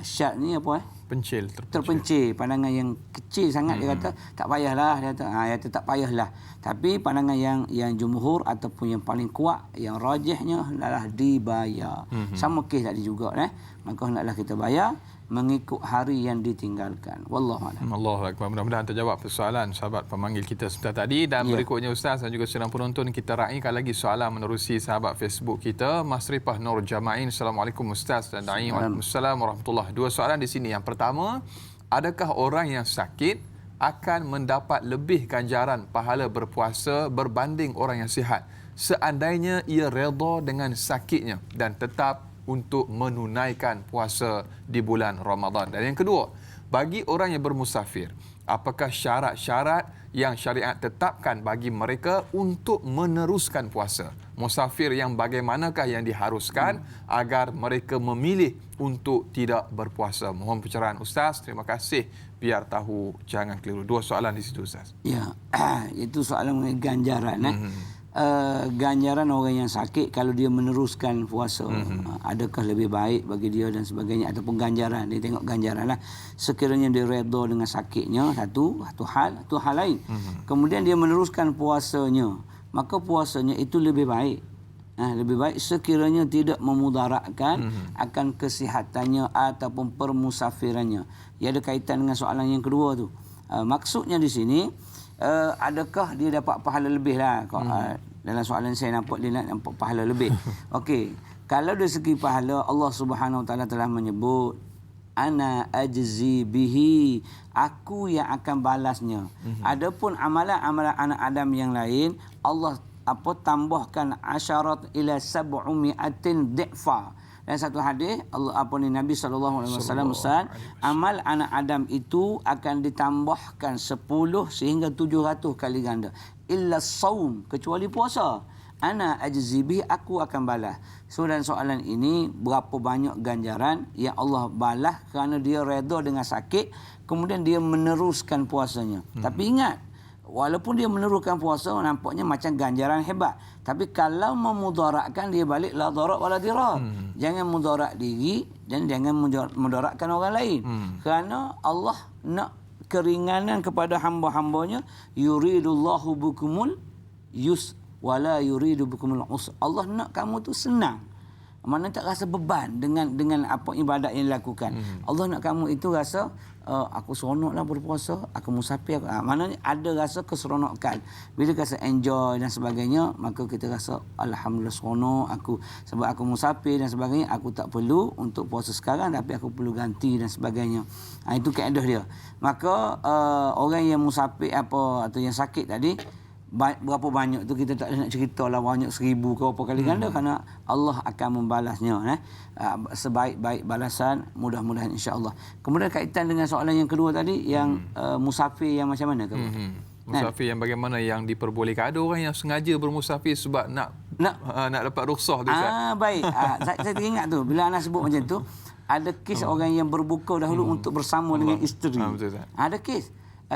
syaz ni terpencil, pandangan yang kecil sangat. Dia kata tak payahlah, dia kata tak payahlah. Tapi pandangan yang jumhur ataupun yang paling kuat, yang rajihnya adalah dibayar. Sama kes tadi juga maka hendaklah kita bayar mengikut hari yang ditinggalkan. Wallahu a'lam. Allahu akbar. Mudah-mudahan terjawab persoalan sahabat pemanggil kita sebentar tadi. Dan berikutnya Ustaz dan juga sedang penonton, kita raikan lagi soalan menerusi sahabat Facebook kita, Mas Ripah Nur Jama'in. Assalamualaikum Ustaz dan Da'i. Waalaikumsalam warahmatullahi. 2 soalan di sini. Yang pertama, adakah orang yang sakit akan mendapat lebih ganjaran pahala berpuasa berbanding orang yang sihat seandainya ia redha dengan sakitnya dan tetap untuk menunaikan puasa di bulan Ramadan? Dan yang kedua, bagi orang yang bermusafir, apakah syarat-syarat yang syariat tetapkan bagi mereka untuk meneruskan puasa? Musafir yang bagaimanakah yang diharuskan agar mereka memilih untuk tidak berpuasa? Mohon pencerahan Ustaz. Terima kasih. Biar tahu, jangan keliru. 2 soalan di situ Ustaz. Ya, itu soalan mengenai ganjaran. Ganjaran orang yang sakit kalau dia meneruskan puasa, adakah lebih baik bagi dia dan sebagainya, ataupun ganjaran, dia tengok ganjaran lah. Sekiranya dia redha dengan sakitnya, satu hal lain. Kemudian dia meneruskan puasanya, maka puasanya itu lebih baik. Lebih baik sekiranya tidak memudaratkan akan kesihatannya ataupun permusafirannya. Ia ada kaitan dengan soalan yang kedua tu. Maksudnya di sini, adakah dia dapat pahala lebih lah? Dalam soalan saya nampak dia nak nampak pahala lebih. Okey, kalau dari segi pahala, Allah Subhanahu Wa Taala telah menyebut ana ajzi bihi, aku yang akan balasnya. Adapun amalan-amalan anak Adam yang lain, Allah tambahkan asyarat ila 700 di'fa. Dan satu hadis Nabi SAW Ustaz, amal anak Adam itu akan ditambahkan 10 sehingga 700 kali ganda. Illa saum, kecuali puasa. Ana ajzi bihi, aku akan balas. So dan soalan ini, berapa banyak ganjaran yang Allah balas kerana dia redha dengan sakit, kemudian dia meneruskan puasanya. Tapi ingat, walaupun dia meneruskan puasa, nampaknya macam ganjaran hebat. Tapi kalau memudaratkan, dia balik la darat wala dirar. Jangan mudarat diri dan jangan mudaratkan orang lain. Kerana Allah nak keringanan kepada hamba-hambanya, yuridullahu bikumul yus wala yuridu bikumul usr. Allah nak kamu tu senang. Mana tak rasa beban dengan apa ibadat yang dilakukan. Allah nak kamu itu rasa aku seronoklah berpuasa, aku musafir. Maknanya ada rasa keseronokan. Bila rasa enjoy dan sebagainya, maka kita rasa alhamdulillah seronok aku sebab aku musafir dan sebagainya, aku tak perlu untuk puasa sekarang tapi aku perlu ganti dan sebagainya. Itu kaedah dia. Maka orang yang musafir atau yang sakit tadi, berapa banyak tu kita tak nak cerita lah, banyak 1000 ke apa kali ganda, kerana Allah akan membalasnya sebaik-baik balasan, mudah-mudahan insya-Allah. Kemudian kaitan dengan soalan yang kedua tadi yang musafir yang macam mana musafir yang bagaimana yang diperbolehkan. Ada orang yang sengaja bermusafir sebab nak dapat rukhsah tu Ustaz. Baik. Saya teringat tu bila Anas sebut macam tu, ada kes orang yang berbuka dahulu untuk bersama dengan isteri. Betul, Ada kes.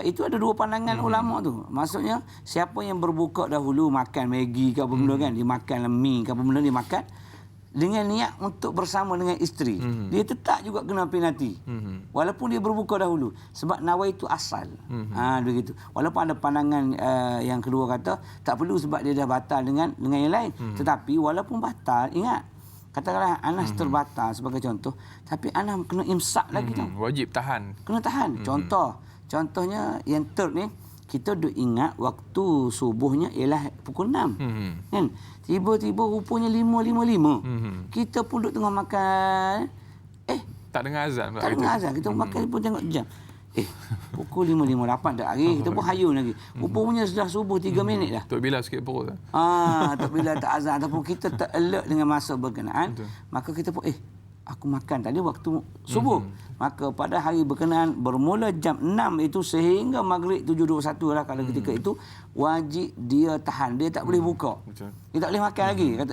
Itu ada dua pandangan ulama tu. Maksudnya siapa yang berbuka dahulu makan Maggi ke apa benda kan, dia makan mi ke apa benda dia makan dengan niat untuk bersama dengan isteri, dia tetap juga kena penalti. Walaupun dia berbuka dahulu sebab nawaitu asal. Begitu. Walaupun ada pandangan yang kedua kata tak perlu sebab dia dah batal dengan yang lain. Tetapi walaupun batal, ingat katakanlah Anas terbatal sebagai contoh, tapi Anas kena imsak lagi tu. Wajib tahan. Kena tahan. Contohnya yang third ni, kita duk ingat waktu subuhnya ialah pukul 6. Kan? Tiba-tiba rupanya 5.55. Kita pun duk tengah makan. Tak dengar azan. Tak dengar azan. Kita makan pun tengok jam. Pukul 5.58 dah hari. Kita pun hayun lagi. Rupanya sudah subuh 3 minit dah. Tok Bila sikit perut. Tok Bila tak azan ataupun kita tak alert dengan masa berkenaan. Betul. Maka kita pun aku makan tadi waktu subuh. Maka pada hari berkenaan bermula jam 6 itu sehingga maghrib 7.21 lah kalau ketika itu, wajib dia tahan. Dia tak boleh buka. Betul. Dia tak boleh makan lagi. Kata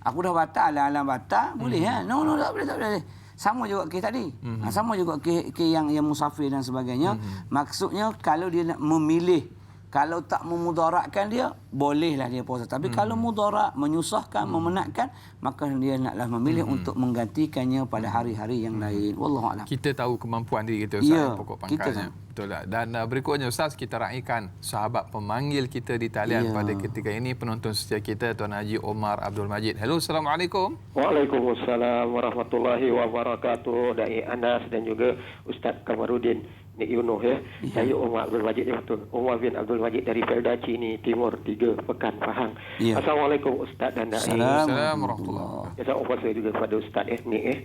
aku dah batal, alam batal. Boleh No, tak boleh. Sama juga kes tadi. Sama juga kes yang musafir dan sebagainya. Maksudnya kalau dia nak memilih, kalau tak memudaratkan dia, bolehlah dia puasa. Tapi kalau mudarat, menyusahkan, memenatkan, maka dia naklah memilih untuk menggantikannya pada hari-hari yang lain. Wallahu a'lam. Kita tahu kemampuan diri kita, Ustaz, pokok pangkalnya. Betul tak? Dan berikutnya Ustaz, kita raikan sahabat pemanggil kita di talian pada ketika ini, penonton setia kita Tuan Haji Omar Abdul Majid. Hello, Assalamualaikum. Waalaikumsalam warahmatullahi wabarakatuh. Dai Anas dan juga Ustaz Kamarudin Nik Yunuh Saya Omar Abdul Majid betul. Omar bin Abdul Majid dari Feldaci ni, Timur 3 Pekan Pahang. Assalamualaikum Ustaz dan Dai. Assalamualaikum warahmatullahi. Saya puasa juga kepada Ustaz ni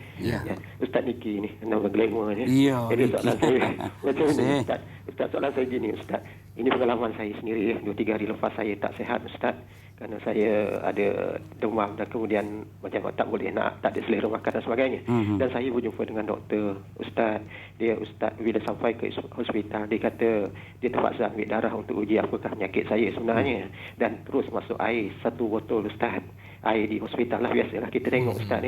Ustaz Niki ni, nama glamour ni. Jadi soalan saya macam ni Ustaz, soalan saya gini Ustaz. Ini pengalaman saya sendiri 2-3 hari lepas saya tak sihat Ustaz. Kerana saya ada demam dan kemudian macam tak boleh tak ada selera makan dan sebagainya. Dan saya berjumpa dengan doktor Ustaz. Ustaz bila sampai ke hospital, dia kata dia terpaksa ambil darah untuk uji apakah penyakit saya sebenarnya. Dan terus masuk air 1 botol Ustaz. Air di hospital lah, biasalah kita tengok Ustaz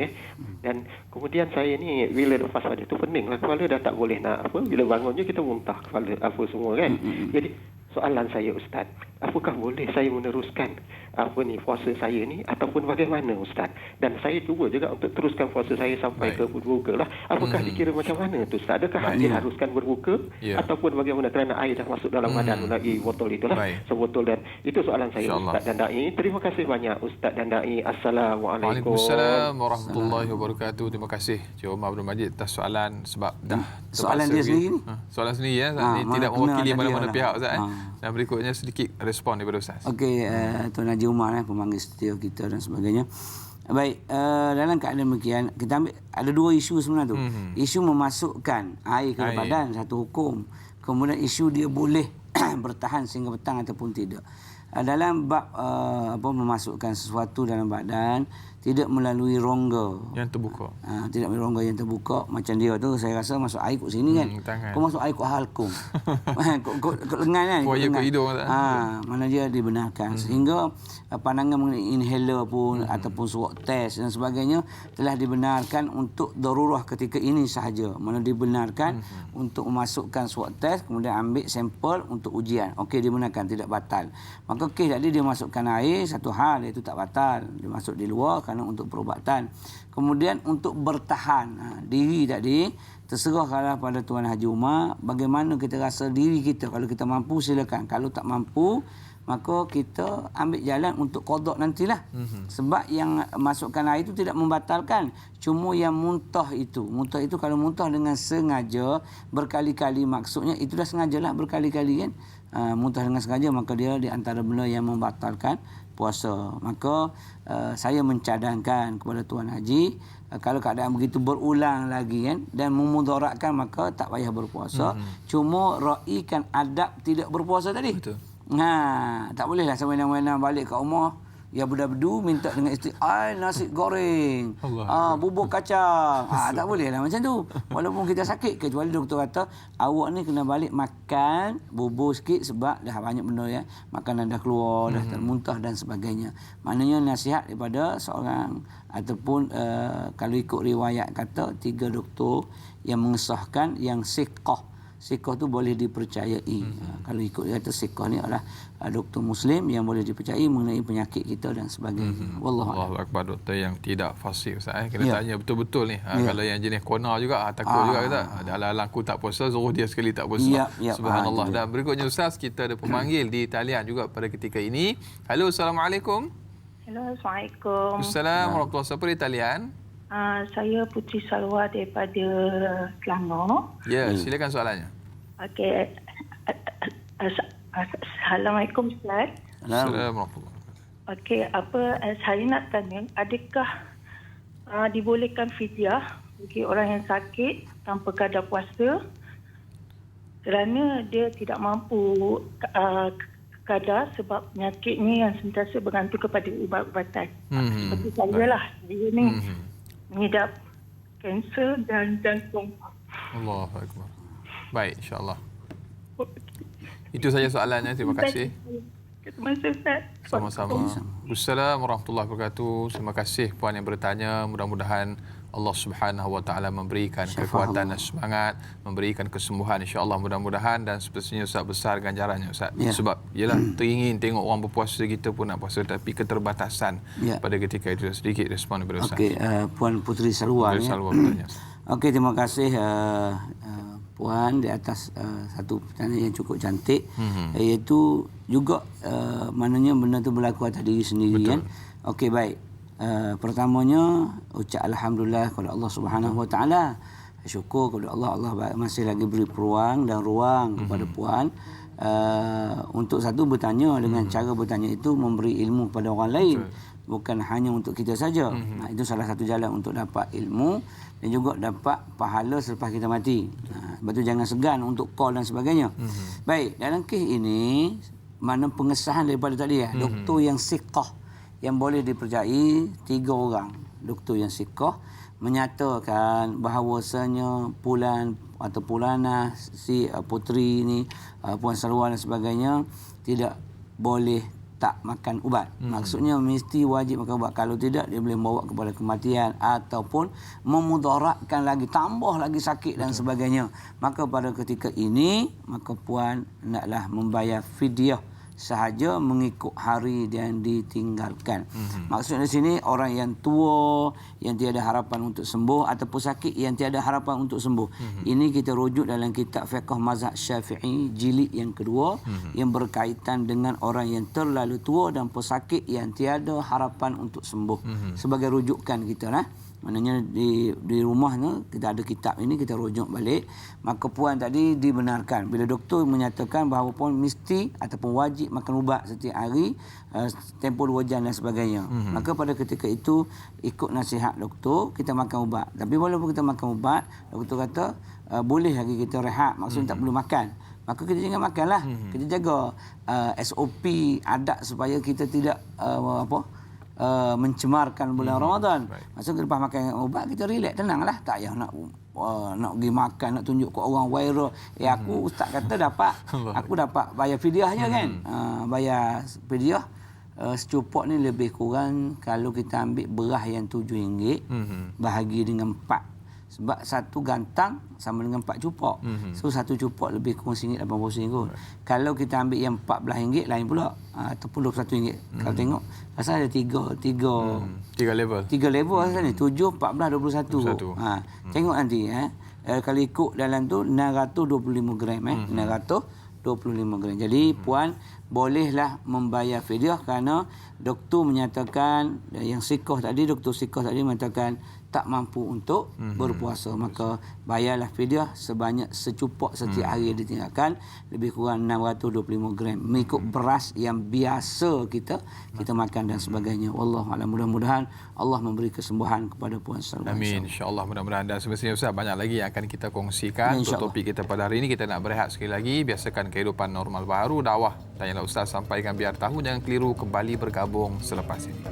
Dan kemudian saya ni bila lepas pada tu pening lah kepala, dah tak boleh nak apa. Bila bangunnya kita muntah kepala apa semua kan. Jadi soalan saya Ustaz, apakah boleh saya meneruskan puasa saya ni ataupun bagaimana Ustaz? Dan saya cuba juga untuk teruskan puasa saya sampai ke berbuka lah. Apakah dikira macam mana tu Ustaz? Adakah diharuskan berbuka ataupun bagaimana, kerana air dah masuk dalam badan melalui botol itulah, sebotol. Dan itu soalan saya Ustaz dan Dai. Terima kasih banyak Ustaz dan Dai. Assalamualaikum. Waalaikumsalam warahmatullahi wabarakatuh. Terima kasih Cik Omar Abdul Majid atas soalan, sebab dah soalan dia sendiri ni. Soalan sendiri ini tidak mewakili mana-mana pihak Ustaz. Dan berikutnya sedikit respon daripada Ustaz. Okey, Tuan Haji Umar pemanggil setia kita dan sebagainya. Baik, dalam keadaan demikian kita ambil ada 2 isu sebenarnya tu. Isu memasukkan air ke badan, satu hukum. Kemudian isu dia boleh bertahan sehingga petang ataupun tidak. Dalam bab memasukkan sesuatu dalam badan tidak melalui rongga yang terbuka. Tidak melalui rongga yang terbuka macam dia tu, saya rasa masuk air kat sini kan. Kau masuk air kat halkum. Kau lengan kan. Kau ke hidung tak? Mana dia dibenarkan. Sehingga pandangan mengenai inhaler pun ataupun swab test dan sebagainya telah dibenarkan untuk darurah ketika ini sahaja. Mana dibenarkan untuk memasukkan swab test kemudian ambil sampel untuk ujian. Okey, dibenarkan, tidak batal. Maka kes tadi dia masukkan air, satu hal iaitu tak batal. Dia masuk di luar kerana untuk perubatan. Kemudian untuk bertahan diri tadi terserahlah pada Tuan Haji Umar bagaimana kita rasa diri kita. Kalau kita mampu silakan, kalau tak mampu maka kita ambil jalan untuk qada nantilah. Sebab yang masukkan air itu tidak membatalkan, cuma yang muntah itu kalau muntah dengan sengaja berkali-kali, maksudnya itu dah sengajalah berkali-kali kan. Muntah dengan sengaja maka dia di antara benda yang membatalkan puasa. Maka saya mencadangkan kepada Tuan Haji, kalau keadaan begitu berulang lagi kan dan memudaratkan, maka tak payah berpuasa. Cuma raikan adab tidak berpuasa tadi. Betul. Tak bolehlah semena-mena balik ke rumah ya bedu minta dengan isteri nasi goreng, bubur kacang. Tak bolehlah macam tu. Walaupun kita sakit, kecuali doktor kata awak ni kena balik makan bubur sikit sebab dah banyak benda ya, makanan dah keluar, dah termuntah dan sebagainya. Maknanya nasihat daripada seorang ataupun kalau ikut riwayat kata 3 doktor yang mengesahkan yang siqah. Siqah tu boleh dipercayai. Kalau ikut dia kata siqah ni adalah doktor Muslim yang boleh dipercayai mengenai penyakit kita dan sebagainya. Wallahu akbar. Doktor yang tidak fasih Ustaz. Kena tanya betul-betul ni. Kalau yang jenis corner juga takut juga kita. Alang-alang aku tak puasa, suruh dia sekali tak puasa. Subhanallah. Dan berikutnya Ustaz, kita ada pemanggil di talian juga pada ketika ini. Halo, Assalamualaikum. Hello, Assalamualaikum. Assalamualaikum warahmatullahi wabarakatuh. Siapa di talian? Saya Putri Salwa daripada Selangor. Ya, silakan soalannya. Okey. Assalamualaikum Ustaz. Assalamualaikum. Okey, saya nak tanya, adakah dibolehkan fidyah bagi orang yang sakit tanpa kadar puasa kerana dia tidak mampu kadar sebab penyakitnya yang sentiasa bergantung kepada ubat-ubatan. Seperti saya lah, dia ni mengidap kanser dan jantung. Allahu akbar. Baik, insya-Allah. Itu saja soalannya. Terima kasih. Terima kasih Ustaz. Sama-sama. Assalamualaikum warahmatullahi wabarakatuh. Terima kasih puan yang bertanya. Mudah-mudahan Allah Subhanahu wa taala memberikan kekuatan dan semangat, memberikan kesembuhan insya-Allah mudah-mudahan, dan sepertinya Ustaz besar ganjarannya Ustaz. Sebab ialah teringin tengok orang berpuasa, kita pun nak puasa tapi keterbatasan pada ketika itu. Sedikit respon daripada Ustaz. Okey, Puan Putri Salwa ya. Bertanya. Okey, terima kasih Puan di atas satu pertanyaan yang cukup cantik, iaitu juga maknanya benda tu berlaku atas diri sendiri. Betul. Kan. Okey, baik. Pertamanya ucap alhamdulillah kepada Allah Subhanahu wa taala. Syukur kepada Allah masih lagi beri peluang dan ruang kepada puan untuk satu bertanya dengan cara bertanya itu memberi ilmu kepada orang lain. Bukan hanya untuk kita saja. Itu salah satu jalan untuk dapat ilmu dan juga dapat pahala selepas kita mati. Sebab tu jangan segan untuk call dan sebagainya. Baik, dalam kes ini mana pengesahan daripada tadi doktor yang siqah yang boleh dipercayai 3 orang. Doktor yang siqah menyatakan bahawasanya Pulan atau Pulana si Putri ni, Puan Salwa dan sebagainya tidak boleh tak makan ubat. Maksudnya mesti wajib makan ubat. Kalau tidak dia boleh membawa kepada kematian ataupun memudaratkan lagi, tambah lagi sakit dan sebagainya. Maka pada ketika ini maka puan naklah membayar fidyah sahaja mengikut hari yang ditinggalkan. Maksudnya di sini orang yang tua yang tiada harapan untuk sembuh ataupun sakit yang tiada harapan untuk sembuh. Ini kita rujuk dalam kitab fiqh mazhab Syafi'i jilid yang kedua yang berkaitan dengan orang yang terlalu tua dan pesakit yang tiada harapan untuk sembuh. Sebagai rujukan kita maknanya di rumah tu kita ada kitab ini, kita rujuk balik. Maka puan tadi dibenarkan bila doktor menyatakan bahawa puan mesti ataupun wajib makan ubat setiap hari tempoh 2 jam dan sebagainya. Maka pada ketika itu ikut nasihat doktor kita makan ubat. Tapi walaupun kita makan ubat, doktor kata boleh lagi kita rehat, maksudnya tak perlu makan. Maka kita jangan makanlah. Kita jaga SOP adat supaya kita tidak mencemarkan bulan Ramadan. Maksudnya lepas makan ubat kita relax, tenanglah, tak payah nak pergi makan, nak tunjuk ke orang viral. Aku ustaz kata aku dapat bayar fidyahnya kan. Bayar fidyah secupok ni lebih kurang kalau kita ambil beras yang RM7 bahagi dengan 4. Sebab satu gantang sama dengan 4 cupok. So satu cupok lebih kurang RM1.80 kot. Kalau kita ambil yang RM14 lain pula. Ataupun RM21. Kalau tengok pasal ada 3 level. 3 level asal ni. 7, 14, 21. Tengok nanti Kalau ikut dalam tu 625 gram 625 gram. Jadi puan bolehlah membayar fidyah kerana doktor menyatakan yang doktor sikoh tadi mengatakan tak mampu untuk berpuasa, maka bayarlah fidyah sebanyak secupak setiap hari ditinggalkan, lebih kurang 625 gram mengikut beras yang biasa kita makan dan sebagainya. Wallahualam, mudah-mudahan Allah memberi kesembuhan kepada puan Salwa. Amin, insya-Allah, mudah-mudahan. Dan semestinya Ustaz banyak lagi yang akan kita kongsikan. Untuk topik kita pada hari ini, kita nak berehat sekali lagi, biasakan kehidupan normal baru, dakwah Tanyalah Ustaz sampaikan biar tahu, jangan keliru, kembali bergabung selepas ini.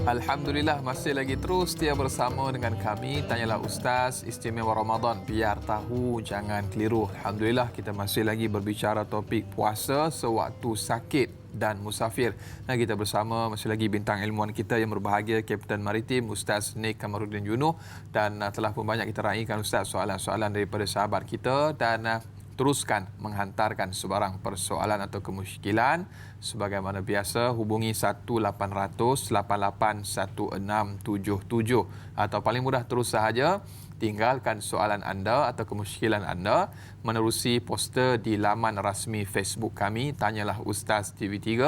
Alhamdulillah, masih lagi terus setia bersama dengan kami Tanyalah Ustaz Istimewa Ramadan, biar tahu jangan keliru. Alhamdulillah, kita masih lagi berbicara topik puasa sewaktu sakit dan musafir. Dan kita bersama masih lagi bintang ilmuwan kita yang berbahagia, Kapten Maritim Ustaz Nik Kamaruddin Junuh. Dan telah pun banyak kita raikan Ustaz soalan-soalan daripada sahabat kita, dan teruskan menghantarkan sebarang persoalan atau kemusykilan. Sebagaimana biasa, hubungi 1800881677 atau paling mudah terus sahaja tinggalkan soalan anda atau kemusykilan anda menerusi poster di laman rasmi Facebook kami Tanyalah Ustaz TV3.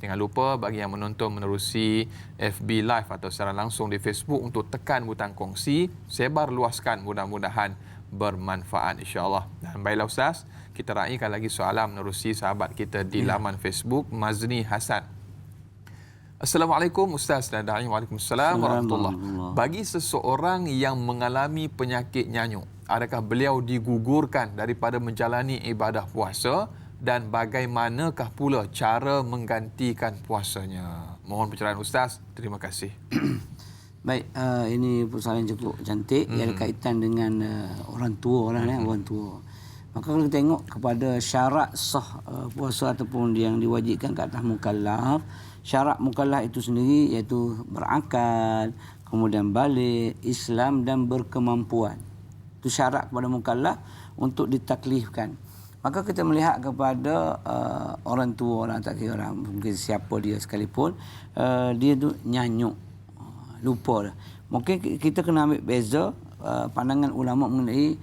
Jangan lupa bagi yang menonton menerusi FB Live atau secara langsung di Facebook untuk tekan butang kongsi, sebar luaskan, mudah-mudahan bermanfaat insya-Allah. Dan baiklah Ustaz, kita raikan lagi soalan menerusi sahabat kita di laman Facebook Mazni Hasan. Assalamualaikum Ustaz dan da'i. Waalaikumsalam warahmatullahi. Bagi seseorang yang mengalami penyakit nyanyuk, adakah beliau digugurkan daripada menjalani ibadah puasa, dan bagaimanakah pula cara menggantikan puasanya? Mohon pencerahan Ustaz. Terima kasih. Baik, ini persoalan cukup cantik yang berkaitan dengan orang tua orang tua. Maka kalau kita tengok kepada syarat sah puasa ataupun yang diwajibkan ke atas mukallaf, syarat mukallaf itu sendiri iaitu berakal, kemudian balik, Islam dan berkemampuan. Itu syarat kepada mukallaf untuk ditaklifkan. Maka kita melihat kepada orang tua, orang tak kira orang, mungkin siapa dia sekalipun, dia tu nyanyuk, lupa dah. Mungkin kita kena ambil beza pandangan ulama mengenai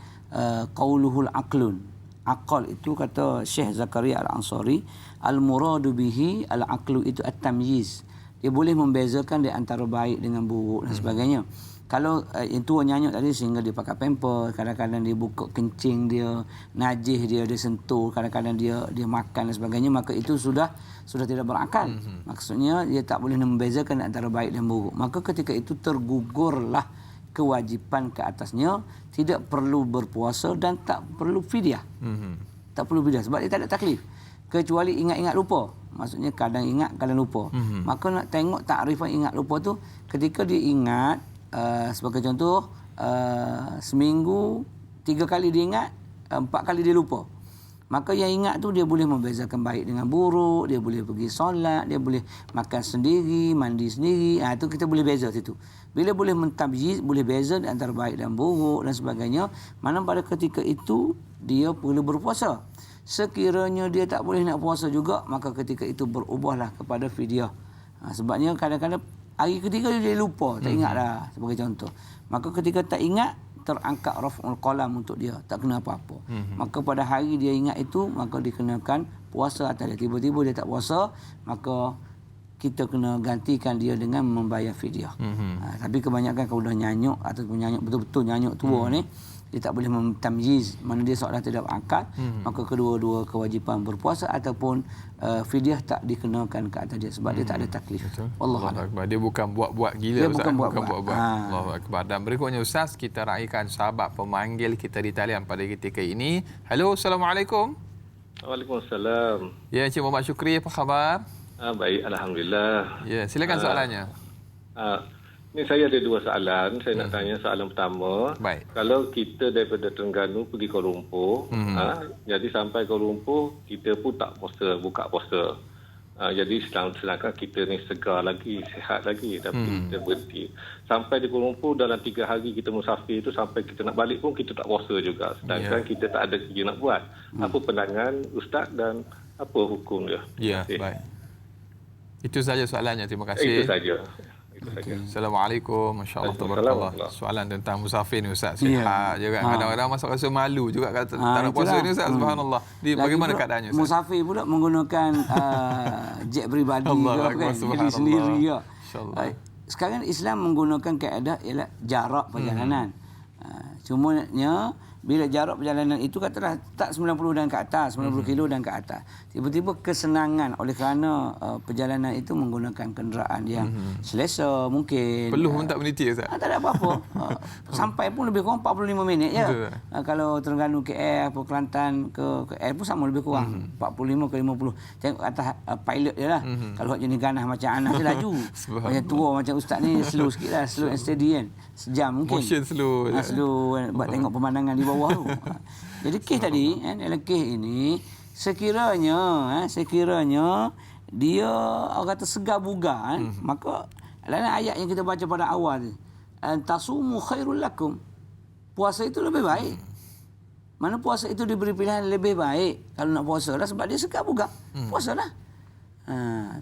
qauluhul aqlun. Aqal itu kata Syekh Zakaria Al-Ansari, al-muradu bihi al-aqlu itu at-tamyiz. Dia boleh membezakan di antara baik dengan buruk dan sebagainya. Kalau itu nyanyuk tadi sehingga dia pakai pamper, kadang-kadang dia buka kencing dia, najis dia sentuh, kadang-kadang dia makan dan sebagainya, maka itu sudah tidak berakal. Maksudnya dia tak boleh membezakan antara baik dan buruk. Maka ketika itu tergugurlah kewajipan ke atasnya, tidak perlu berpuasa dan tak perlu fidyah. Tak perlu fidyah sebab dia tak ada taklif. Kecuali ingat-ingat lupa. Maksudnya kadang ingat, kadang lupa. Maka nak tengok takrifan ingat lupa tu, ketika dia ingat, sebagai contoh, seminggu 3 kali dia ingat, 4 kali dia lupa. Maka yang ingat tu dia boleh membezakan baik dengan buruk, dia boleh pergi solat, dia boleh makan sendiri, mandi sendiri. Itu kita boleh beza situ. Bila boleh mentabyiz, boleh beza di antara baik dan buruk dan sebagainya, mana pada ketika itu dia perlu berpuasa. Sekiranya dia tak boleh nak puasa juga, maka ketika itu berubahlah kepada fidyah. Sebabnya kadang-kadang hari ketiga dia lupa, tak ingat dah sebagai contoh. Maka ketika tak ingat, terangkat raf'ul qalam untuk dia, tak kena apa-apa. Maka pada hari dia ingat itu, maka dikenakan puasa atas dia. Tiba-tiba dia tak puasa, maka kita kena gantikan dia dengan membayar fidyah. Tapi kebanyakan kalau dah nyanyuk ataupun nyanyuk betul-betul nyanyuk tua ni, dia tak boleh memtamyiz mana dia seolah tidak berakal, maka kedua-dua kewajipan berpuasa ataupun fidyah tak dikenakan ke atas dia sebab dia tak ada taklif. Allahu Akbar. Dia bukan buat-buat gila. Dia bukan buat-buat. Allahu Akbar. Dan berikutnya Ustaz, kita raikan sahabat pemanggil kita di talian pada ketika ini. Halo, Assalamualaikum. Waalaikumsalam. Ya, Encik Muhammad Syukri, apa khabar? Baik, alhamdulillah. Ya, silakan soalannya. Ni saya ada dua soalan. Saya nak tanya soalan pertama. Baik. Kalau kita daripada Terengganu pergi Kuala Lumpur, jadi sampai Kuala Lumpur kita pun tak puasa, buka puasa. Jadi sedangkan kita ni segar lagi, sihat lagi, tapi kita berhenti. Sampai di Kuala Lumpur dalam 3 hari kita musafir tu, sampai kita nak balik pun kita tak puasa juga. Sedangkan kita tak ada kerja nak buat. Apa pandangan Ustaz dan apa hukum dia? Ya, baik. Itu saja soalannya. Terima kasih. Itu saja. Okay. Assalamualaikum, masya-Allah, tabarakallah. Soalan tentang musafir ni Ustaz, sihat juga. Kadang-kadang masa rasa malu juga kata tak nak puasa ni Ustaz, subhanallah. Bagaimana keadaannya Ustaz? Musafir pula menggunakan jet peribadi ke kan, sendiri ya. Sekarang Islam menggunakan kaedah ialah jarak perjalanan. Cumanya bila jarak perjalanan itu katalah tak 90 dan ke atas, 90 kilo dan ke atas. Tiba-tiba kesenangan oleh kerana perjalanan itu menggunakan kenderaan yang selesa mungkin. Peluh pun tak meniti Ustaz. Tak ada apa-apa. Sampai pun lebih kurang 45 minit je. Kalau Terengganu KL atau Kelantan ke KL pun sama lebih kurang 45 ke 50. Tengok atas pilot je lah. Kalau jenis ganah macam Anas je laju. Macam tua macam Ustaz ni slow sikit lah. Slow and steady kan. Sejam mungkin. Motion slow. Slow buat tengok pemandangan di bawah tu. Jadi kes tadi, dalam kes ini sekiranya dia orang kata segar bugar, maka dalam ayat yang kita baca pada awal ni, antasumu khairul lakum. Puasa itu lebih baik. Mana puasa itu diberi pilihan lebih baik kalau nak puasa lah sebab dia segar bugar. Puasalah.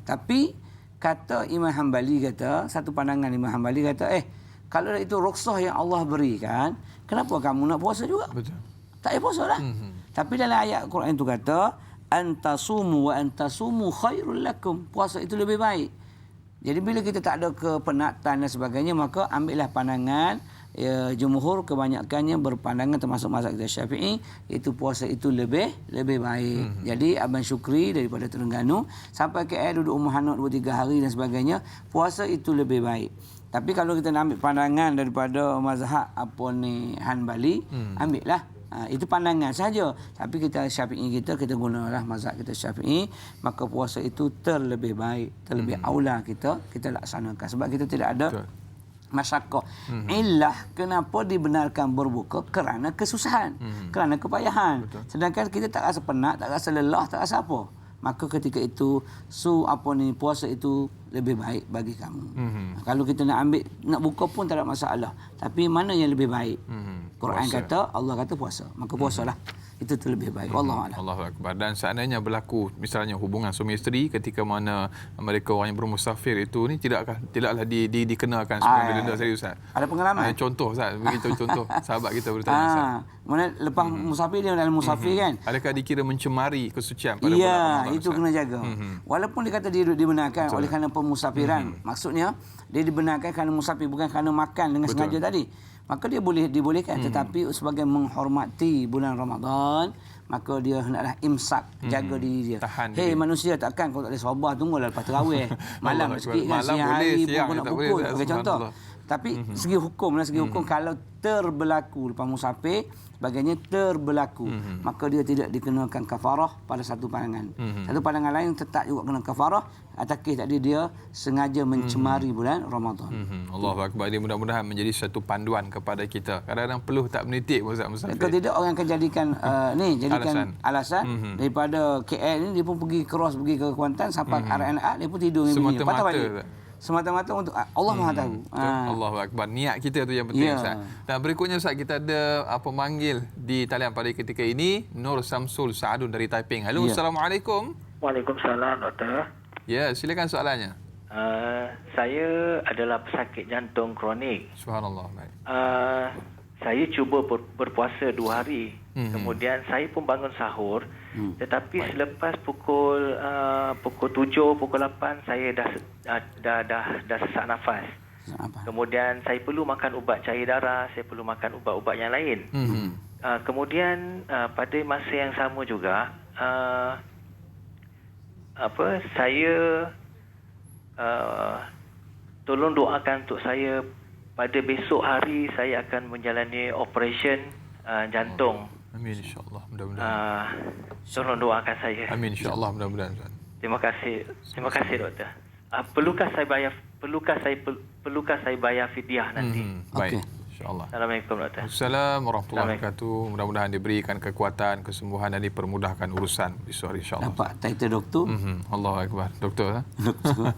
Tapi kata Imam Hanbali kata, satu pandangan Imam Hanbali kata, kalau itu rukhsah yang Allah berikan, kenapa kamu nak puasa juga? Betul. Tak payah puasa lah. Tapi dalam ayat Quran itu kata, antasumu wa antasumu khairul lakum. Puasa itu lebih baik. Jadi bila kita tak ada kepenatan dan sebagainya, maka ambillah pandangan jumhur kebanyakannya berpandangan termasuk mazhab kita Syafi'i, iaitu puasa itu lebih baik. Jadi Abang Syukri daripada Terengganu sampai KL duduk Umar Hanok 2-3 hari dan sebagainya, puasa itu lebih baik. Tapi kalau kita nak ambil pandangan daripada mazhab Hanbali, ambillah. Itu pandangan saja. Tapi kita Syafi'i kita gunalah mazhab kita Syafi'i, maka puasa itu terlebih baik, terlebih aula kita laksanakan sebab kita tidak ada masyaqqah. Illah kenapa dibenarkan berbuka? Kerana kesusahan, kerana kepayahan. Sedangkan kita tak rasa penat, tak rasa lelah, tak rasa apa. Maka ketika itu puasa itu lebih baik bagi kamu. Kalau kita nak buka pun tak ada masalah. Tapi mana yang lebih baik? Quran puasa. Kata, Allah kata puasa. Maka puasalah. Itu terlebih baik. Wallahu a'lam. Allahu akbar. Dan seandainya berlaku misalnya hubungan suami isteri ketika mana mereka orang yang bermusafir itu ni tidaklah dikenakan sebagai denda serius Ustaz. Ada pengalaman? Contoh Ustaz, beritahu contoh. Sahabat kita bertanya Ustaz. Mana lepas musafir dia dalam musafir kan? Adakah dikira mencemari kesucian pada bulan Ramadan? Ya, itu kena jaga. Walaupun dia kata dia dibenarkan oleh kerana pemusafiran. Maksudnya dia dibenarkan kerana musafir, bukan kerana makan dengan sengaja tadi. Maka dia dibolehkan, tetapi sebagai menghormati bulan Ramadan, maka dia hendaklah imsak, jaga diri dia. Hei manusia, takkan kau tak boleh sabar, tunggulah lepas tarawih. Malam sikit kan, siang hari pun kau nak pukul. Bagi contoh. Tapi segi hukum, kalau terberlaku lepas musafir, sebagainya terberlaku, maka dia tidak dikenakan kafarah pada satu pandangan. Satu pandangan lain tetap juga kena kafarah atas kes tadi dia sengaja mencemari bulan Ramadan. Allahu akbar. Ini mudah-mudahan menjadi satu panduan kepada kita. Kadang-kadang peluh tak menitik Ustaz musafir. Kalau tidak orang akan jadikan alasan daripada KL ni dia pun pergi cross, pergi ke Kuantan sampai RNA dia pun tidur dengan bini. Patah balik. Semata-mata untuk Allah Maha tahu. Allahu akbar. Niat kita tu yang penting Ustaz. Dan berikutnya Ustaz, kita ada pemanggil di talian pada ketika ini, Nur Samsul Saadun dari Taiping. Halo, Assalamualaikum. Waalaikumsalam, Doktor. Ya, silakan soalannya. Saya adalah pesakit jantung kronik. Subhanallah. Baik. Saya cuba berpuasa 2 hari. Kemudian saya pun bangun sahur. Tetapi selepas pukul 7, pukul 8 saya dah sesak nafas. Kemudian saya perlu makan ubat cair darah, saya perlu makan ubat-ubat yang lain. Kemudian pada masa yang sama juga saya tolong doakan untuk saya pada besok hari saya akan menjalani operation jantung. Amin insya-Allah. Mudah-mudahan. Tolong doakan saya. Amin insya-Allah, mudah-mudahan. Terima kasih doktor. Perlukah saya bayar fidyah nanti? Baik. InsyaAllah. Assalamualaikum doktor. Assalamualaikum warahmatullahi wabarakatuh. Mudah-mudahan diberikan kekuatan, kesembuhan dan dipermudahkan urusan esok hari insya-Allah. Dapat title doktor. Allahu akbar. Doktor. Doktor.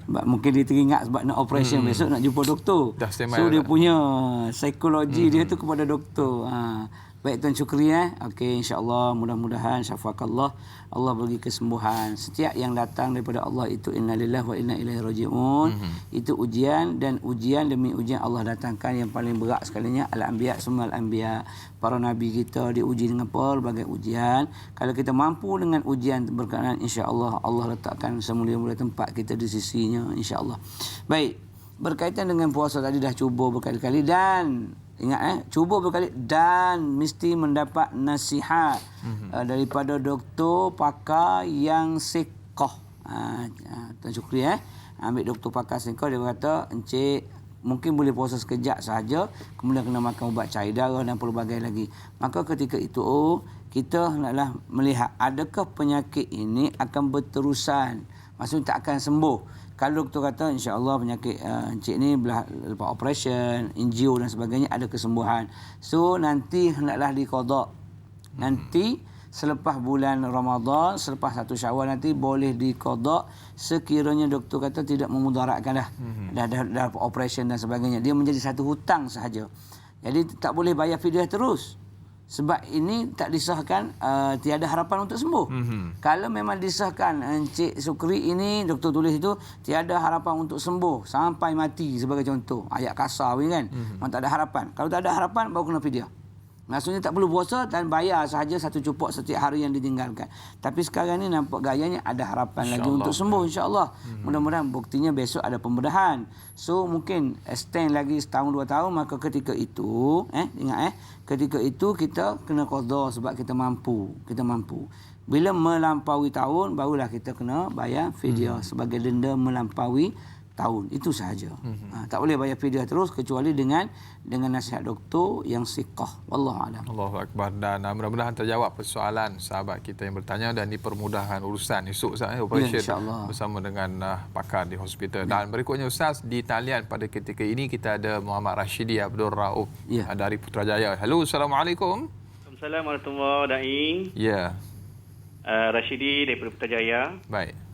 Mungkin dia teringat sebab nak operation besok nak jumpa doktor. So dia punya psikologi dia tu kepada doktor. Baik Tuan Syukri okey insya-Allah mudah-mudahan syafakallah Allah bagi kesembuhan. Setiap yang datang daripada Allah itu innalillahi wa inna ilaihi rajiun. Itu ujian dan ujian demi ujian Allah datangkan yang paling berat sekalinya al-anbiya summal anbiya. Para nabi kita diuji dengan pelbagai ujian. Kalau kita mampu dengan ujian berkenaan insya-Allah Allah letakkan semulia-mulia tempat kita di sisinya insya-Allah. Baik, berkaitan dengan puasa tadi dah cuba berkali-kali dan ingat cuba berkali dan mesti mendapat nasihat daripada doktor pakar yang siqah. Tuan Syukri ambil doktor pakar siqah, dia kata encik mungkin boleh puasa sekejap saja, kemudian kena makan ubat cair darah dan pelbagai lagi. Maka ketika itu kita naklah melihat adakah penyakit ini akan berterusan, maksudnya tak akan sembuh. Kalau doktor kata insya-Allah penyakit encik ni lepas operation, angio dan sebagainya ada kesembuhan. So nanti hendaklah diqada. Nanti selepas bulan Ramadan, selepas 1 Syawal nanti boleh diqada sekiranya doktor kata tidak memudaratkan dah. Dah operation dan sebagainya. Dia menjadi satu hutang sahaja. Jadi tak boleh bayar fidyah terus. Sebab ini tak disahkan tiada harapan untuk sembuh. Kalau memang disahkan Encik Syukri ini doktor tulis itu tiada harapan untuk sembuh sampai mati sebagai contoh, ayat kasar kan. Memang tak ada harapan. Kalau tak ada harapan baru kena fidyah. Maksudnya tak perlu puasa dan bayar sahaja 1 cupok setiap hari yang ditinggalkan. Tapi sekarang ni nampak gayanya ada harapan lagi untuk sembuh insya-Allah. Mudah-mudahan buktinya besok ada pembedahan. So mungkin extend lagi setahun 2 tahun, maka ketika itu ingat ketika itu kita kena qada sebab kita mampu. Bila melampaui tahun barulah kita kena bayar fidyah sebagai denda melampaui tahun. Itu sahaja. Tak boleh bayar fidyah terus kecuali dengan nasihat doktor yang siqah. Wallahu a'lam. Allahu akbar. Dan mudah-mudahan terjawab persoalan sahabat kita yang bertanya dan dipermudahkan urusan esok operation bersama dengan pakar di hospital. Dan berikutnya Ustaz, di talian pada ketika ini kita ada Muhammad Rashidi Abdul Rauf dari Putrajaya. Halo, Assalamualaikum. Assalamualaikum warahmatullahi wabarakatuh. Ya. Rashidi daripada Putrajaya. Baik.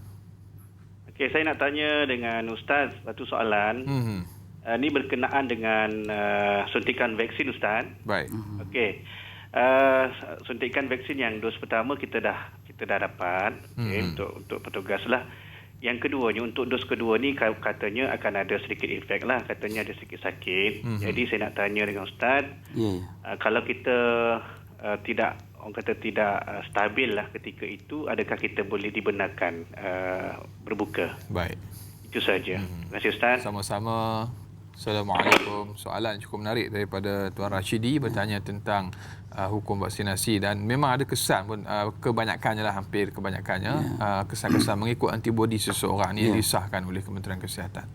Okey, saya nak tanya dengan Ustaz satu soalan. Ini berkenaan dengan suntikan vaksin Ustaz. Baik. Okey. Suntikan vaksin yang dos pertama kita dah dapat untuk petugas lah. Yang keduanya untuk dos kedua ni katanya akan ada sedikit efek lah, katanya ada sedikit sakit. Jadi saya nak tanya dengan Ustaz, kalau kita tidak stabil lah ketika itu, adakah kita boleh dibenarkan berbuka? Baik. Itu saja. Terima kasih Ustaz. Sama-sama. Assalamualaikum. Soalan cukup menarik daripada Tuan Rashidi bertanya tentang hukum vaksinasi dan memang ada kesan pun kebanyakannya lah, hampir kebanyakannya kesan-kesan mengikut antibodi seseorang ni disahkan oleh Kementerian Kesihatan.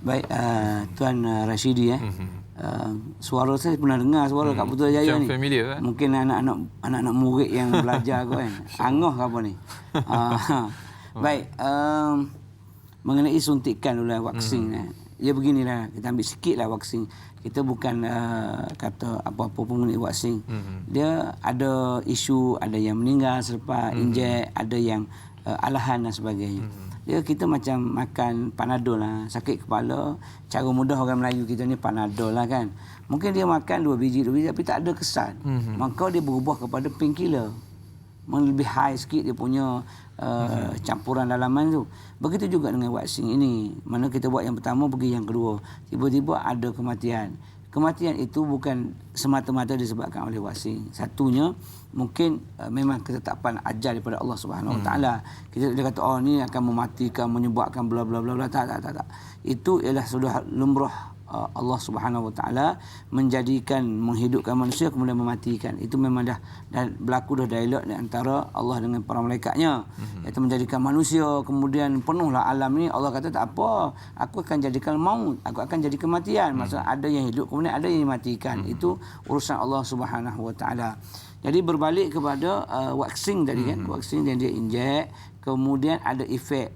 Baik, Tuan Rashidi suara saya pernah dengar suara kat Putrajaya ni. Familiar, mungkin anak-anak murid yang belajar kan. Angah ke apa ni. Baik, mengenai suntikan dulu vaksin. Ya beginilah, kita ambil sikitlah vaksin. Kita bukan kata apa-apa pun mengenai vaksin. Dia ada isu, ada yang meninggal selepas injek, ada yang alahan dan sebagainya. Dia kita macam makan Panadol lah, sakit kepala, cara mudah orang Melayu kita ni Panadol lah kan. Mungkin dia makan 2 biji tapi tak ada kesan. Maka dia berubah kepada painkiller. Lebih high sikit dia punya campuran dalaman tu. Begitu juga dengan vaksin ini. Mana kita buat yang pertama pergi yang kedua, tiba-tiba ada kematian. Kematian itu bukan semata-mata disebabkan oleh vaksin. Satunya mungkin memang ketetapan ajal daripada Allah Subhanahu Wa Taala. Kita dia kata ni akan mematikan, menyebabkan bla bla bla bla. Tak. Itu ialah sudah lumrah Allah Subhanahu Wa Taala menghidupkan manusia kemudian mematikan. Itu memang dah berlaku dah dialog di antara Allah dengan para malaikatnya. Iaitu menjadikan manusia kemudian penuhlah alam ni. Allah kata tak apa, aku akan jadikan maut, aku akan jadi kematian. Maksudnya ada yang hidup kemudian ada yang dimatikan. Itu urusan Allah Subhanahu Wa Taala. Jadi berbalik kepada vaksin tadi kan, vaksin yang dia injek kemudian ada efek.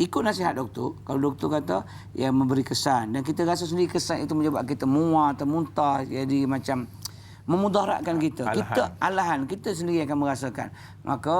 Ikut nasihat doktor, kalau doktor kata yang memberi kesan dan kita rasa sendiri kesan itu menyebabkan kita mual, termuntah, jadi macam memudaratkan kita. Alahan kita sendiri akan merasakan. Maka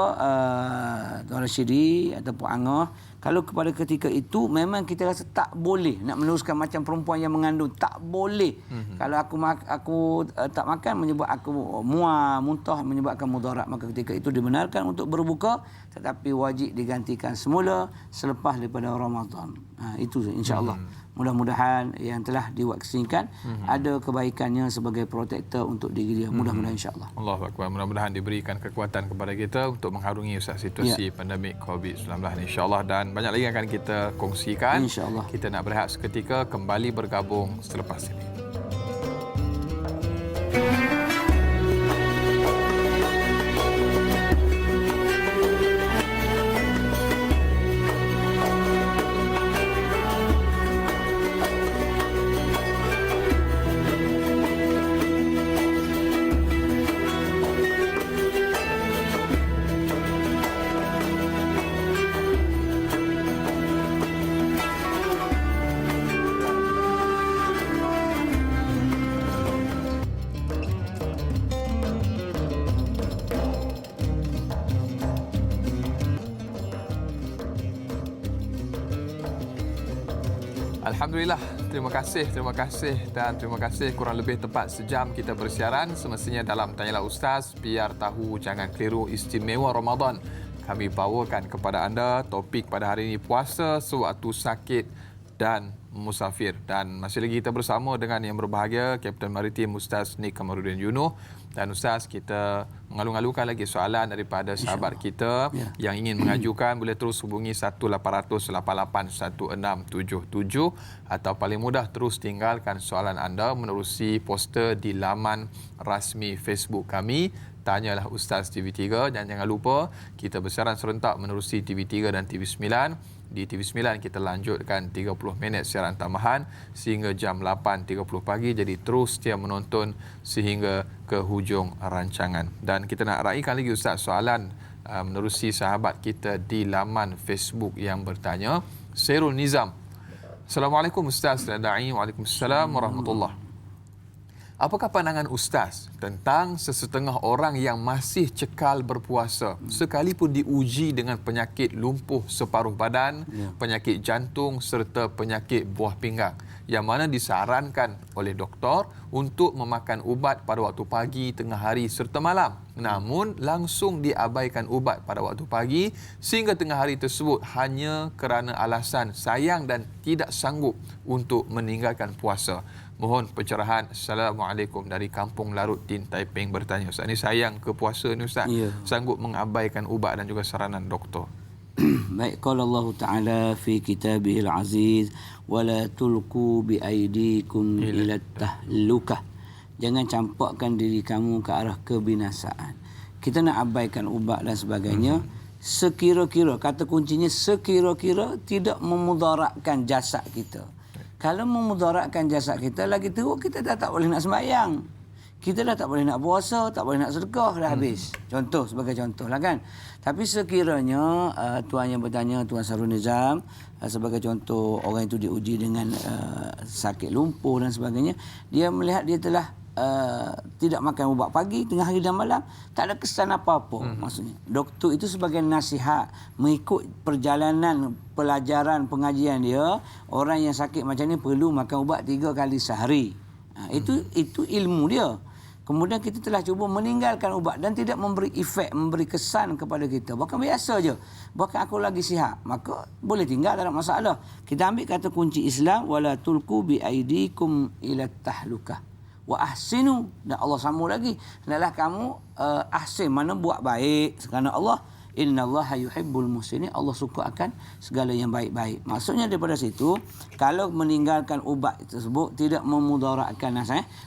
Tuan Rasyidi ataupun Angah, kalau kepada ketika itu memang kita rasa tak boleh nak meneruskan macam perempuan yang mengandung, tak boleh. Kalau aku tak makan menyebabkan aku mual, muntah, menyebabkan mudarat, maka ketika itu dibenarkan untuk berbuka, tetapi wajib digantikan semula selepas daripada Ramadan. Itu insya-Allah. Mudah-mudahan yang telah divaksinkan ada kebaikannya sebagai protektor untuk diri dia. Mudah-mudahan insya-Allah. Allahu Akbar. Mudah-mudahan diberikan kekuatan kepada kita untuk mengharungi situasi pandemik COVID-19 insya-Allah, dan banyak lagi akan kita kongsikan. Insya-Allah. Kita nak berehat seketika, kembali bergabung selepas ini. Alhamdulillah, terima kasih dan terima kasih. Kurang lebih tepat sejam kita bersiaran. Semestinya dalam Tanyalah Ustaz, biar tahu jangan keliru istimewa Ramadan. Kami bawakan kepada anda topik pada hari ini, puasa sewaktu sakit dan musafir. Dan masih lagi kita bersama dengan yang berbahagia, Kapten Maritim Ustaz Nik Kamaruddin Yunuh. Dan Ustaz, kita mengalu-alukan lagi soalan daripada sahabat kita yang ingin mengajukan. Boleh terus hubungi 18881677 atau paling mudah terus tinggalkan soalan anda menerusi poster di laman rasmi Facebook kami, Tanyalah Ustaz TV3. Dan jangan lupa kita bersiaran serentak menerusi TV3 dan TV9. Di TV9 kita lanjutkan 30 minit siaran tambahan sehingga jam 8.30 pagi. Jadi terus setia menonton sehingga ke hujung rancangan. Dan kita nak raikan lagi Ustaz soalan menerusi sahabat kita di laman Facebook yang bertanya. Serul Nizam. Assalamualaikum Ustaz dan Da'i. Waalaikumsalam warahmatullahi. Apakah pandangan Ustaz tentang sesetengah orang yang masih cekal berpuasa sekalipun diuji dengan penyakit lumpuh separuh badan, penyakit jantung serta penyakit buah pinggang, yang mana disarankan oleh doktor untuk memakan ubat pada waktu pagi, tengah hari serta malam. Namun langsung diabaikan ubat pada waktu pagi sehingga tengah hari tersebut hanya kerana alasan sayang dan tidak sanggup untuk meninggalkan puasa. Mohon pencerahan. Assalamualaikum, dari Kampung Larut Din, Taiping bertanya. Ustaz, ni sayang ke puasa ni Ustaz? Sanggup mengabaikan ubat dan juga saranan doktor. Baik, qala Allah Ta'ala fi kitabihil aziz wala tulqu bi aidikum ila tahlukah. Jangan campakkan diri kamu ke arah kebinasaan. Kita nak abaikan ubat dan sebagainya sekira-kira, kata kuncinya sekira-kira tidak memudaratkan jasad kita. Kalau memudaratkan jasad kita, lagi teruk kita dah tak boleh nak sembahyang. Kita dah tak boleh nak puasa, tak boleh nak sedekah, dah habis. Contoh, sebagai contoh lah kan. Tapi sekiranya tuan yang bertanya, Tuan Sarul Nizam, sebagai contoh orang itu diuji dengan sakit lumpuh dan sebagainya, dia melihat dia telah tidak makan ubat pagi, tengah hari dan malam, tak ada kesan apa-apa. Maksudnya doktor itu sebagai nasihat mengikut perjalanan pelajaran pengajian dia, orang yang sakit macam ni perlu makan ubat 3 kali sehari. Itu ilmu dia. Kemudian kita telah cuba meninggalkan ubat dan tidak memberi efek, memberi kesan kepada kita. Bahkan biasa je. Bahkan aku lagi sihat, maka boleh tinggal, tak ada masalah. Kita ambil kata kunci Islam, wala tulqu bi aidikum ila tahlukah. Wa ahsinu, dan Allah sambung lagi, hendaklah kamu ahsin, mana buat baik kerana Allah, Innallaha yuhibbul muhsinin. Allah suka akan segala yang baik-baik. Maksudnya daripada situ, kalau meninggalkan ubat tersebut tidak memudaratkan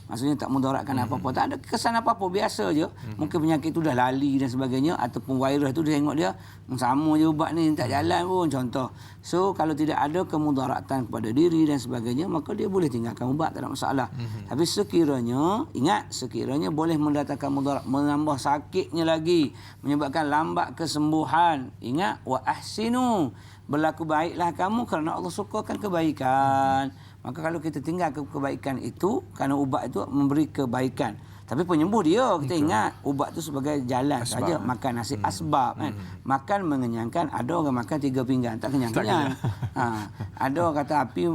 maksudnya tak mudaratkan apa-apa, tak ada kesan apa-apa, biasa je. Mungkin penyakit tu dah lali dan sebagainya, ataupun virus tu dia tengok dia sama je ubat ni tak jalan pun, contoh. So kalau tidak ada kemudaratan kepada diri dan sebagainya, maka dia boleh tinggalkan ubat, tak ada masalah. Tapi sekiranya, ingat, sekiranya boleh mendatangkan mudarat, menambah sakitnya lagi, menyebabkan lambat kesembuhan, ingat, wa ahsinu, berlaku baiklah kamu kerana Allah sukakan kebaikan. Maka kalau kita tinggalkan kebaikan itu, kerana ubat itu memberi kebaikan, tapi penyembuh dia, kita ingat ubat tu sebagai jalan saja, makan nasi asbab kan. Makan mengenyangkan, ada orang makan 3 pinggan tak kenyang-kenyang. Ada orang kata api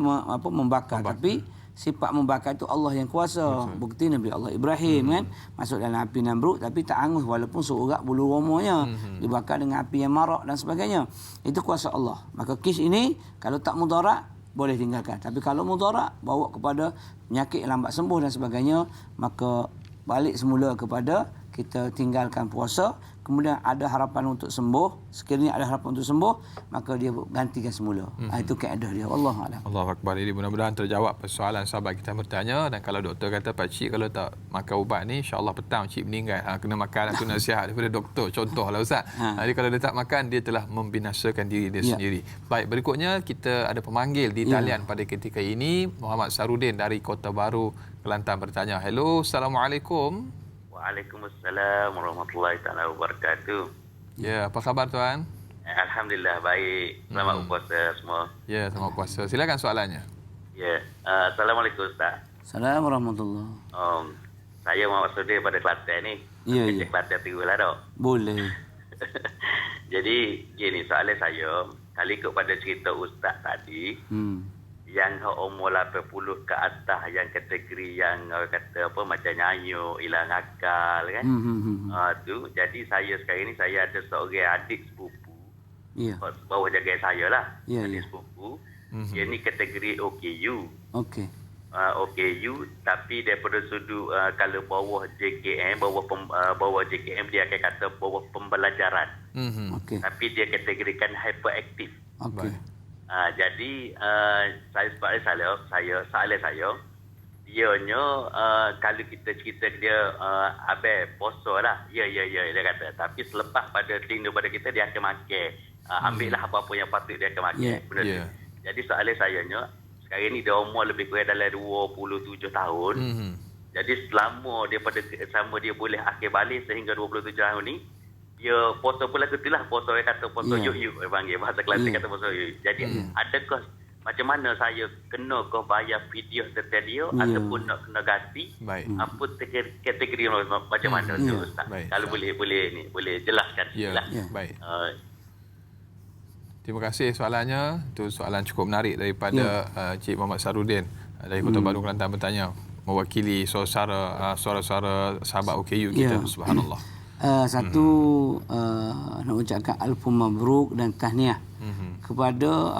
membakar, tapi sifat membakar itu Allah yang kuasa. Bukti Nabi Allah Ibrahim kan masuk dalam api Namrud tapi tak hangus walaupun seurat bulu romanya, dibakar dengan api yang marak dan sebagainya. Itu kuasa Allah. Maka kes ini kalau tak mudarat boleh tinggalkan, tapi kalau mudarat bawa kepada penyakit lambat sembuh dan sebagainya, maka balik semula kepada kita tinggalkan puasa, kemudian ada harapan untuk sembuh. Sekiranya ada harapan untuk sembuh, maka dia gantikan semula. Itu kaedah dia. Wallahualam. Allahu Akbar. Jadi mudah-mudahan terjawab persoalan sahabat kita bertanya. Dan kalau doktor kata pakcik kalau tak makan ubat ni, insya-Allah petang cik meninggal. Kena makan, kena nasihat daripada doktor. Contohlah Ustaz. Jadi kalau dia tak makan, dia telah membinasakan diri dia sendiri. Baik, berikutnya kita ada pemanggil di talian pada ketika ini. Muhammad Sarudin dari Kota Baru, Kelantan bertanya. Hello, Assalamualaikum. Waalaikumsalam warahmatullahi taala wabarakatuh. Ya, apa khabar tuan? Alhamdulillah baik. Selamat berpuasa semua. Ya, selamat puasa. Silakan soalannya. Ya, Assalamualaikum Ustaz. Assalamualaikum warahmatullahi. Saya Muhammad Sarudin pada Kelantan ni. Ya. Kelantan teruslah dok. Boleh. Jadi gini soalan saya, kalau ikut pada cerita Ustaz tadi, yang umur 80 ke atas, yang kategori yang kata apa macam nyayuk, hilang akal kan. Tu jadi saya sekarang ni saya ada seorang adik sepupu. Bawah jaga saya lah. Adik sepupu. Dia ni kategori OKU. Okey. OKU tapi daripada sudut kalau bawah JKM, bawah JKM dia akan kata bawah pembelajaran. Tapi dia kategorikan hyperaktif. Okey. Jadi soalan saya dianya kalau kita cerita dia abang poso lah, ya dia kata, tapi selepas pada tindu pada kita dia akan makan, ambillah apa-apa yang patut dia akan makan. Benda tu. Jadi soalan sayanya sekarang ni dia umur lebih kurang dalam 27 tahun. Jadi selama dia boleh akhir balik sehingga 27 tahun ni, dia poso pula ketulah, poso yang kata poso yuk panggil bahasa Kelantan kata poso yuk. Jadi adakah macam mana saya kena bayar video serta dia ataupun nak kena ganti? Apa kategori macam mana tu Ustaz? Kalau boleh jelaskan. Baik. Terima kasih soalannya. Itu soalan cukup menarik daripada Cik Muhammad Sarudin dari Kota Baru Kelantan bertanya, mewakili suara sahabat OKU kita. Subhanallah. Nak ucapkan alfu mabruk dan tahniah kepada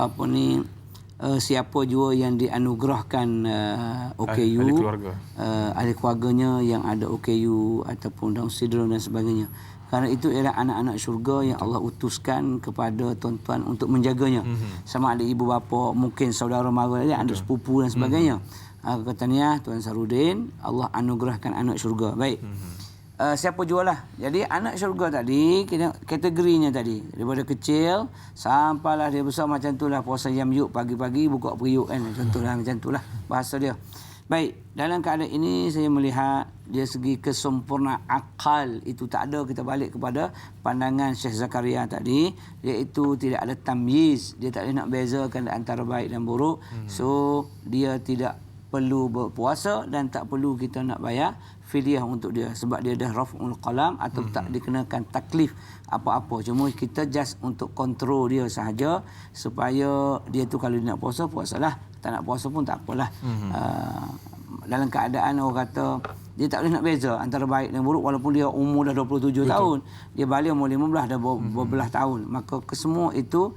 siapa jua yang dianugerahkan OKU, ahli keluarganya yang ada OKU ataupun Down syndrome dan sebagainya. Kerana itu ialah anak-anak syurga yang Allah utuskan kepada tuan-tuan untuk menjaganya. Sama ada ibu bapa, mungkin saudara mara, ada sepupu dan sebagainya. Katanya Tuan Sarudin, Allah anugerahkan anak syurga. Baik. Siapa jualah. Jadi anak syurga tadi, kategorinya tadi daripada kecil sampailah dia besar macam itulah, puasa jam yuk pagi-pagi buka periuk kan, contohlah macam itulah bahasa dia. Baik, dalam keadaan ini saya melihat dia segi kesempurnaan akal itu tak ada. Kita balik kepada pandangan Syekh Zakaria tadi, iaitu tidak ada tamyiz, dia tak boleh nak bezakan antara baik dan buruk. So dia tidak perlu berpuasa dan tak perlu kita nak bayar fidyah untuk dia sebab dia dah raf'ul qalam atau tak dikenakan taklif apa-apa. Cuma kita just untuk kontrol dia sahaja supaya dia tu kalau dia nak puasa, puasalah. Tak nak puasa pun tak apalah. Dalam keadaan orang kata dia tak boleh nak beza antara baik dan buruk walaupun dia umur dah 27 tahun. Dia balik umur 15 dah berbelah tahun. Maka kesemua itu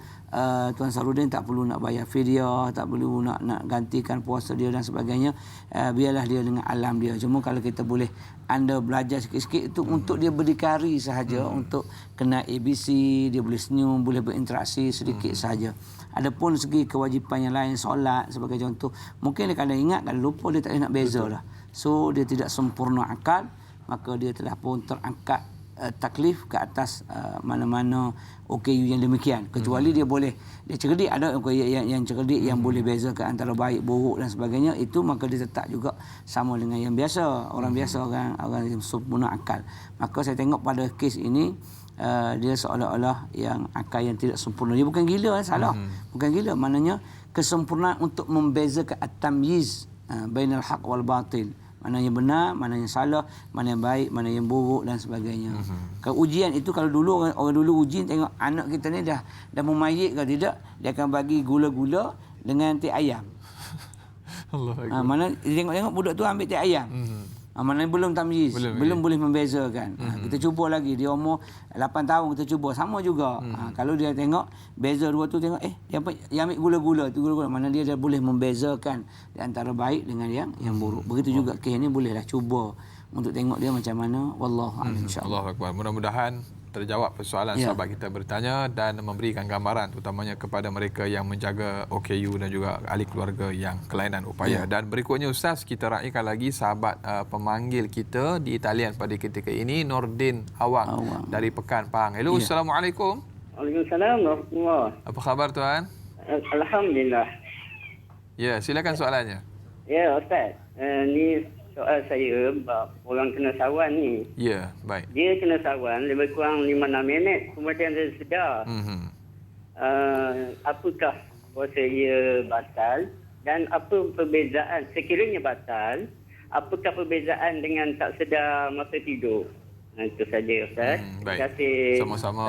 Tuan Sarudin tak perlu nak bayar fidyah, tak perlu nak gantikan puasa dia dan sebagainya. Biarlah dia dengan alam dia. Cuma kalau kita boleh anda belajar sikit-sikit itu untuk dia berdikari sahaja, untuk kena ABC, dia boleh senyum, boleh berinteraksi sedikit sahaja. Adapun segi kewajipan yang lain, solat sebagai contoh, mungkin dia kadang ingat, kadang lupa, dia tak boleh nak beza dah. So dia tidak sempurna akal, maka dia telah pun terangkat taklif ke atas mana-mana OKU yang demikian. Kecuali dia boleh, dia cerdik, ada yang cerdik yang boleh bezakan antara baik buruk dan sebagainya, itu maka dia tetap juga sama dengan yang biasa, orang biasa, orang yang sempurna akal. Maka saya tengok pada kes ini dia seolah-olah yang akal yang tidak sempurna. Dia bukan gila, salah. Bukan gila, maknanya kesempurnaan untuk membezakan at-tamyiz bainal haq wal batil. Mana yang benar, mana yang salah, mana yang baik, mana yang buruk dan sebagainya. Kalau ujian itu, kalau dulu orang dulu uji tengok anak kita ni dah memayit ke tidak, dia akan bagi gula-gula dengan teh ayam. Mana tengok budak tu ambil teh ayam. Mana belum tamyiz, belum boleh membezakan. Kita cuba lagi, dia umur 8 tahun kita cuba, sama juga. Kalau dia tengok beza dua tu, tengok dia ambil gula-gula tu, gula-gula, mana dia dah boleh membezakan di antara baik dengan yang buruk. Begitu juga kes ni, bolehlah cuba untuk tengok dia macam mana. Wallahu a'lam, insya-Allah. Allahu akbar. Mudah-mudahan terjawab persoalan sahabat kita bertanya dan memberikan gambaran terutamanya kepada mereka yang menjaga OKU dan juga ahli keluarga yang kelainan upaya. Dan berikutnya Ustaz, kita raikan lagi sahabat pemanggil kita di talian pada ketika ini, Nordin Awang dari Pekan Pahang. Hello, Assalamualaikum. Waalaikumsalam warahmatullahi. Apa khabar tuan? Alhamdulillah. Ya, silakan soalannya. Ya Ustaz, ni soal saya, orang kena sawan ni. Ya, baik. Dia kena sawan lebih kurang 5-6 minit, kemudian dia sedar. Apakah puasa dia batal dan apa perbezaan, sekiranya batal, apakah perbezaan dengan tak sedar masa tidur? Itu saja Ustaz. Baik. Terima kasih. Sama-sama.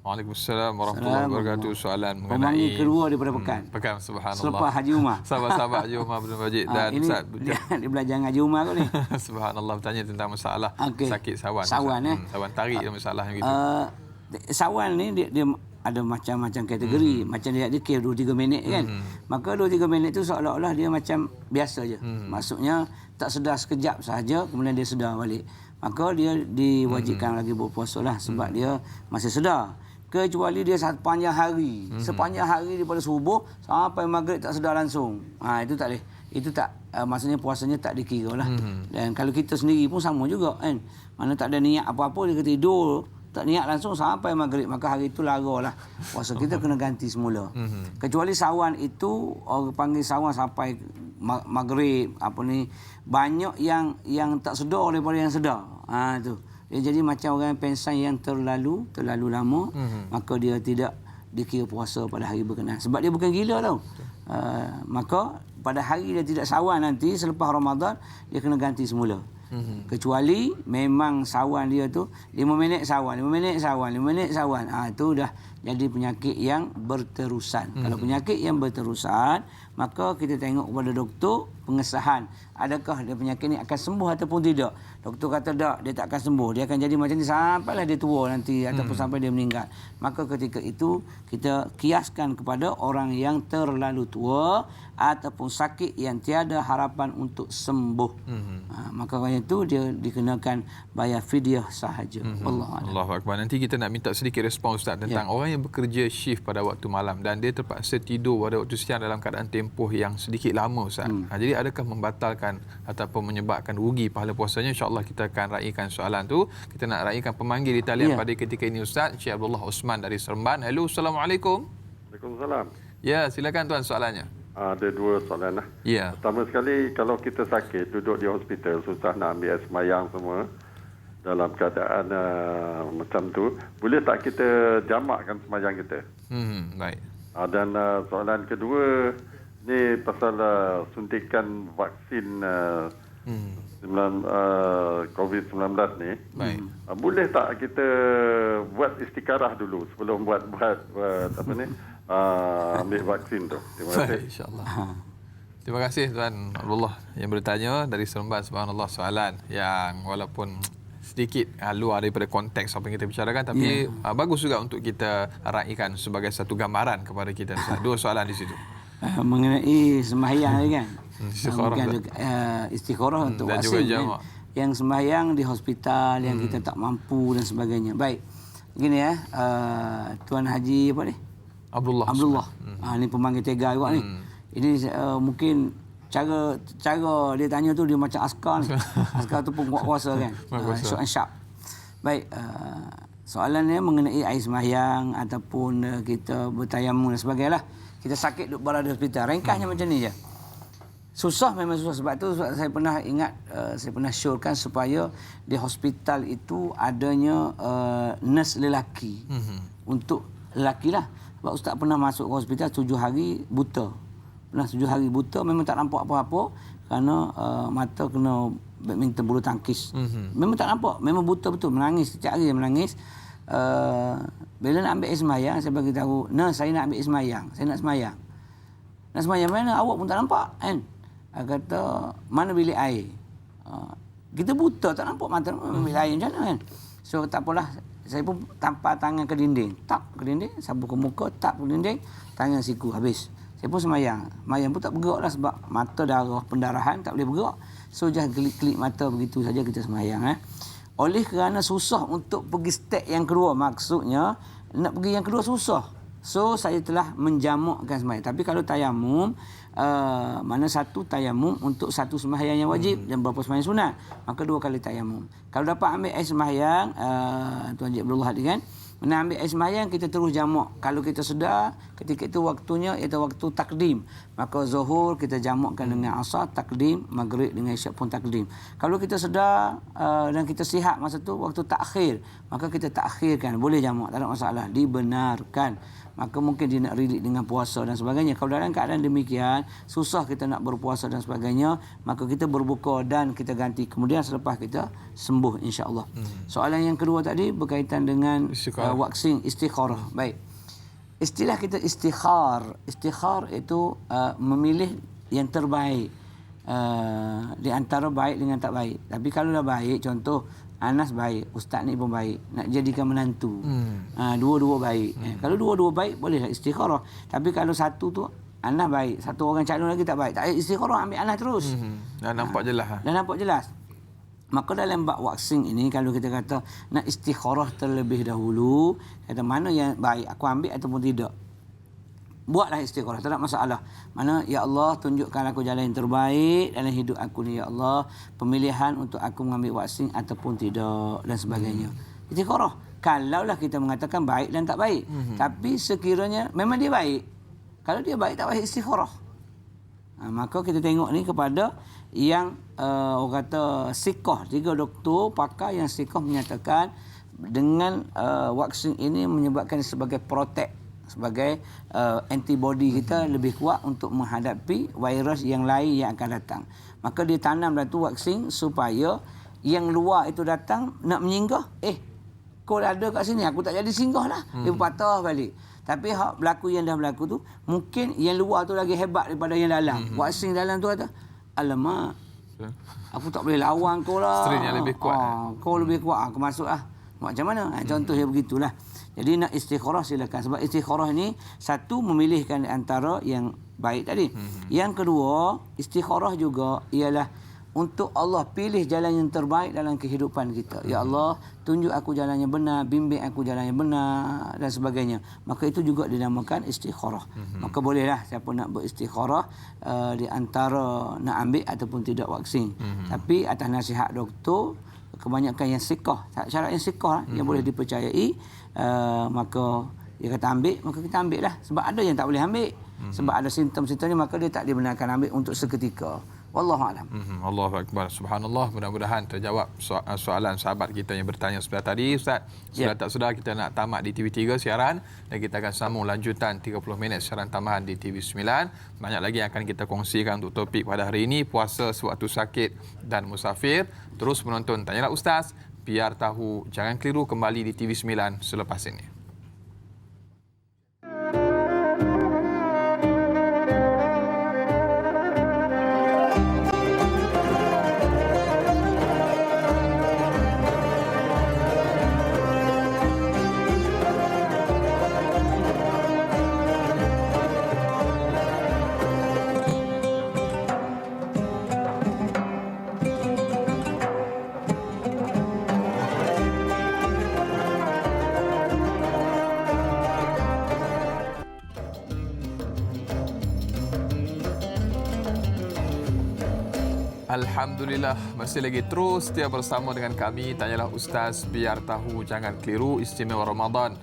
Waalaikumsalam warahmatullahi wabarakatuh. Soalan mengenai pemanggil kedua daripada Pekan. Pekan, subhanallah. Selepas Haji Umar. Sahabat-sahabat Haji Umar bin Wajid dan ini Ustaz. Dia belajar Haji Umar ke ni? Subhanallah, bertanya tentang masalah sakit sawan. Sawan Sawan tarik masalah yang gitu. Sawan ni dia ada macam-macam kategori. Macam dia kira 2-3 minit kan. Maka 2-3 minit tu seolah-olah dia macam biasa je. Maksudnya tak sedar sekejap sahaja, kemudian dia sedar balik. Maka dia diwajibkan lagi berpuasa lah sebab dia masih sedar. Kecuali dia sepanjang hari. Sepanjang hari daripada subuh sampai maghrib tak sedar langsung. Itu tak boleh. Itu tak, maksudnya puasanya tak dikira lah. Dan kalau kita sendiri pun sama juga kan. Mana tak ada niat apa-apa, dia tidur, tak niat langsung sampai maghrib, maka hari itu lara lah. Puasa kita kena ganti semula. Kecuali sawan itu, orang panggil sawan sampai maghrib, banyak yang tak sedar daripada yang sedar. Tu. Dia jadi macam orang pensan yang terlalu lama, maka dia tidak dikira puasa pada hari berkenaan. Sebab dia bukan gila tau. Maka pada hari dia tidak sawan nanti, selepas Ramadan, dia kena ganti semula. Kecuali memang sawan dia tu 5 minit sawan, 5 minit sawan, 5 minit sawan. Itu dah jadi penyakit yang berterusan. Kalau penyakit yang berterusan, maka kita tengok kepada doktor pengesahan. Adakah dia penyakit ni akan sembuh ataupun tidak. Doktor kata tak, dia tak akan sembuh. Dia akan jadi macam ni sampailah dia tua nanti ataupun sampai dia meninggal. Maka ketika itu kita kiaskan kepada orang yang terlalu tua ataupun sakit yang tiada harapan untuk sembuh. Maka orang itu dia dikenakan bayar fidyah sahaja. Allahu akbar. Nanti kita nak minta sedikit respon Ustaz tentang orang yang bekerja shift pada waktu malam dan dia terpaksa tidur pada waktu siang dalam keadaan tempoh yang sedikit lama Ustaz. Jadi adakah membatalkan ataupun menyebabkan rugi pahala puasanya? InsyaAllah kita akan raikan soalan tu. Kita nak raikan pemanggil di talian pada ketika ini Ustaz, Syekh Abdullah Osman dari Seremban. Hello, Assalamualaikum. Waalaikumsalam. Ya, silakan tuan soalannya. Ada 2 soalan lah. Ya. Pertama sekali, kalau kita sakit, duduk di hospital, susah nak ambil air semayang semua, dalam keadaan macam tu, boleh tak kita jamakkan semayang kita? Baik. Dan soalan kedua, ni pasal suntikan vaksin COVID-19 ni. Baik. Boleh tak kita buat istiqarah dulu sebelum buat ambil vaksin tu? Terima kasih. InsyaAllah. Terima kasih Tuan Abdullah yang bertanya dari Seremban. Subhanallah, soalan yang walaupun sedikit luar daripada konteks apa yang kita bicarakan, tapi bagus juga untuk kita raikan sebagai satu gambaran kepada kita. Dua soalan di situ. Mengenai sembahyang kan. Istikharah untuk wasim kan. Yang sembahyang di hospital, yang kita tak mampu dan sebagainya. Baik. Gini ya, Tuan Haji apa ni? Abdullah. Ni pemanggil tega juga ni. Ini mungkin cara dia tanya tu dia macam askar ni. Askar tu pun kuasa kan. Short and sharp. Baik, soalannya mengenai air sembahyang ataupun kita bertayamum dan sebagainya lah. Kita sakit duduk berada di hospital. Ringkasnya macam ni je. Susah, memang susah. Sebab tu saya pernah ingat, saya pernah syorkan supaya di hospital itu adanya nurse lelaki. Untuk lelaki lah. Sebab Ustaz pernah masuk ke hospital 7 hari buta. Pernah 7 hari buta, memang tak nampak apa-apa kerana mata kena badminton bulu tangkis. Memang tak nampak, memang buta betul, menangis setiap hari menangis. Bila nak ambil air sembahyang, saya bagi tahu, "Nah, saya nak ambil air sembahyang. Saya nak sembahyang." "Nak sembahyang mana? Awak pun tak nampak." Kan? Dia kata, "Mana bilik air?" Kita buta, tak nampak mata, bilik air macam mana kan? So tak apalah, saya pun tampar tangan ke dinding, tap ke dinding, sabu ke muka, tap ke dinding, tangan siku habis. Saya pun sembahyang. Sembahyang pun tak bergerak lah sebab mata darah, pendarahan tak boleh bergerak. So just kelip-kelip mata begitu saja kita sembahyang. Oleh kerana susah untuk pergi step yang kedua, maksudnya nak pergi yang kedua susah. So saya telah menjamakkan sembahyang. Tapi kalau tayamum, mana satu tayamum untuk satu sembahyang yang wajib dan berapa sembahyang sunat, maka 2 kali tayamum. Kalau dapat ambil air sembahyang, Tuan Haji Abdullah tadi kan, nak ambil air sembahyang, kita terus jamak. Kalau kita sedar ketika itu waktunya iaitu waktu takdim, maka zuhur kita jamakkan dengan asar, takdim, maghrib dengan isyak pun takdim. Kalau kita sedar dan kita sihat masa tu waktu takhir, maka kita takhirkan, boleh jamak, tak ada masalah, dibenarkan. Maka mungkin dia nak relate dengan puasa dan sebagainya. Kalau dalam keadaan demikian, susah kita nak berpuasa dan sebagainya, maka kita berbuka dan kita ganti. Kemudian selepas kita sembuh insya-Allah. Soalan yang kedua tadi berkaitan dengan waksin istikharah. Baik. Istilah kita istikhar. Istikhar itu memilih yang terbaik. Di antara baik dengan tak baik. Tapi kalau dah baik, contoh Anas baik, Ustaz ni pun baik, nak jadikan menantu. Dua-dua baik. Kalau dua-dua baik, bolehlah istikharah. Tapi kalau satu tu Anas baik, satu orang calon lagi tak baik, tak istikharah, ambil Anas terus. Dah nampak jelas. Dah nampak jelas. Maka dalam bab waksin ini, kalau kita kata nak istikharah terlebih dahulu, kata mana yang baik, aku ambil ataupun tidak, buatlah istikharah, tak ada masalah. Mana, ya Allah, tunjukkan aku jalan yang terbaik dalam hidup aku ni, ya Allah, pemilihan untuk aku mengambil vaksin ataupun tidak dan sebagainya. Istikharah. Kalaulah kita mengatakan baik dan tak baik. Tapi sekiranya memang dia baik, kalau dia baik tak baik, istikharah. Maka kita tengok ni kepada yang orang kata sikoh, 3 doktor pakar yang sikoh menyatakan dengan vaksin ini menyebabkan sebagai protect, sebagai antibody kita lebih kuat untuk menghadapi virus yang lain yang akan datang. Maka dia tanamlah tu vaksin supaya yang luar itu datang nak menyinggah, kau ada kat sini, aku tak jadi singgah lah. Dia patah balik. Tapi hak berlaku yang dah berlaku tu, mungkin yang luar tu lagi hebat daripada yang dalam. Vaksin dalam tu kata, alamak, aku tak boleh lawan kau lah. Strain yang lebih kuat. Kau lebih kuat, aku masuk lah. Macam mana? Contohnya begitulah. Jadi nak istikharah silakan. Sebab istikharah ni satu memilihkan antara yang baik tadi. Yang kedua, istikharah juga ialah untuk Allah pilih jalan yang terbaik dalam kehidupan kita. Ya Allah, tunjuk aku jalan yang benar, bimbing aku jalan yang benar dan sebagainya. Maka itu juga dinamakan istikharah. Maka bolehlah siapa nak beristikharah di antara nak ambil ataupun tidak vaksin. Tapi atas nasihat doktor, kebanyakan yang sikoh, syarat yang sikoh yang boleh dipercayai, maka dia kata ambil, maka kita ambil lah. Sebab ada yang tak boleh ambil, sebab ada simptom-simptomnya, maka dia tak dibenarkan ambil untuk seketika. Wallahu a'lam. Allahu akbar. Subhanallah, mudah-mudahan terjawab soalan sahabat kita yang bertanya sebelah tadi. Ustaz, sudah tak sudah kita nak tamat di TV3 siaran dan kita akan sambung lanjutan 30 minit siaran tambahan di TV9. Banyak lagi yang akan kita kongsikan untuk topik pada hari ini, puasa sewaktu sakit dan musafir. Terus menonton Tanyalah Ustaz, biar tahu, jangan keliru, kembali di TV9 selepas ini. Alhamdulillah, masih lagi terus setia bersama dengan kami. Tanyalah Ustaz, biar tahu jangan keliru istimewa Ramadan.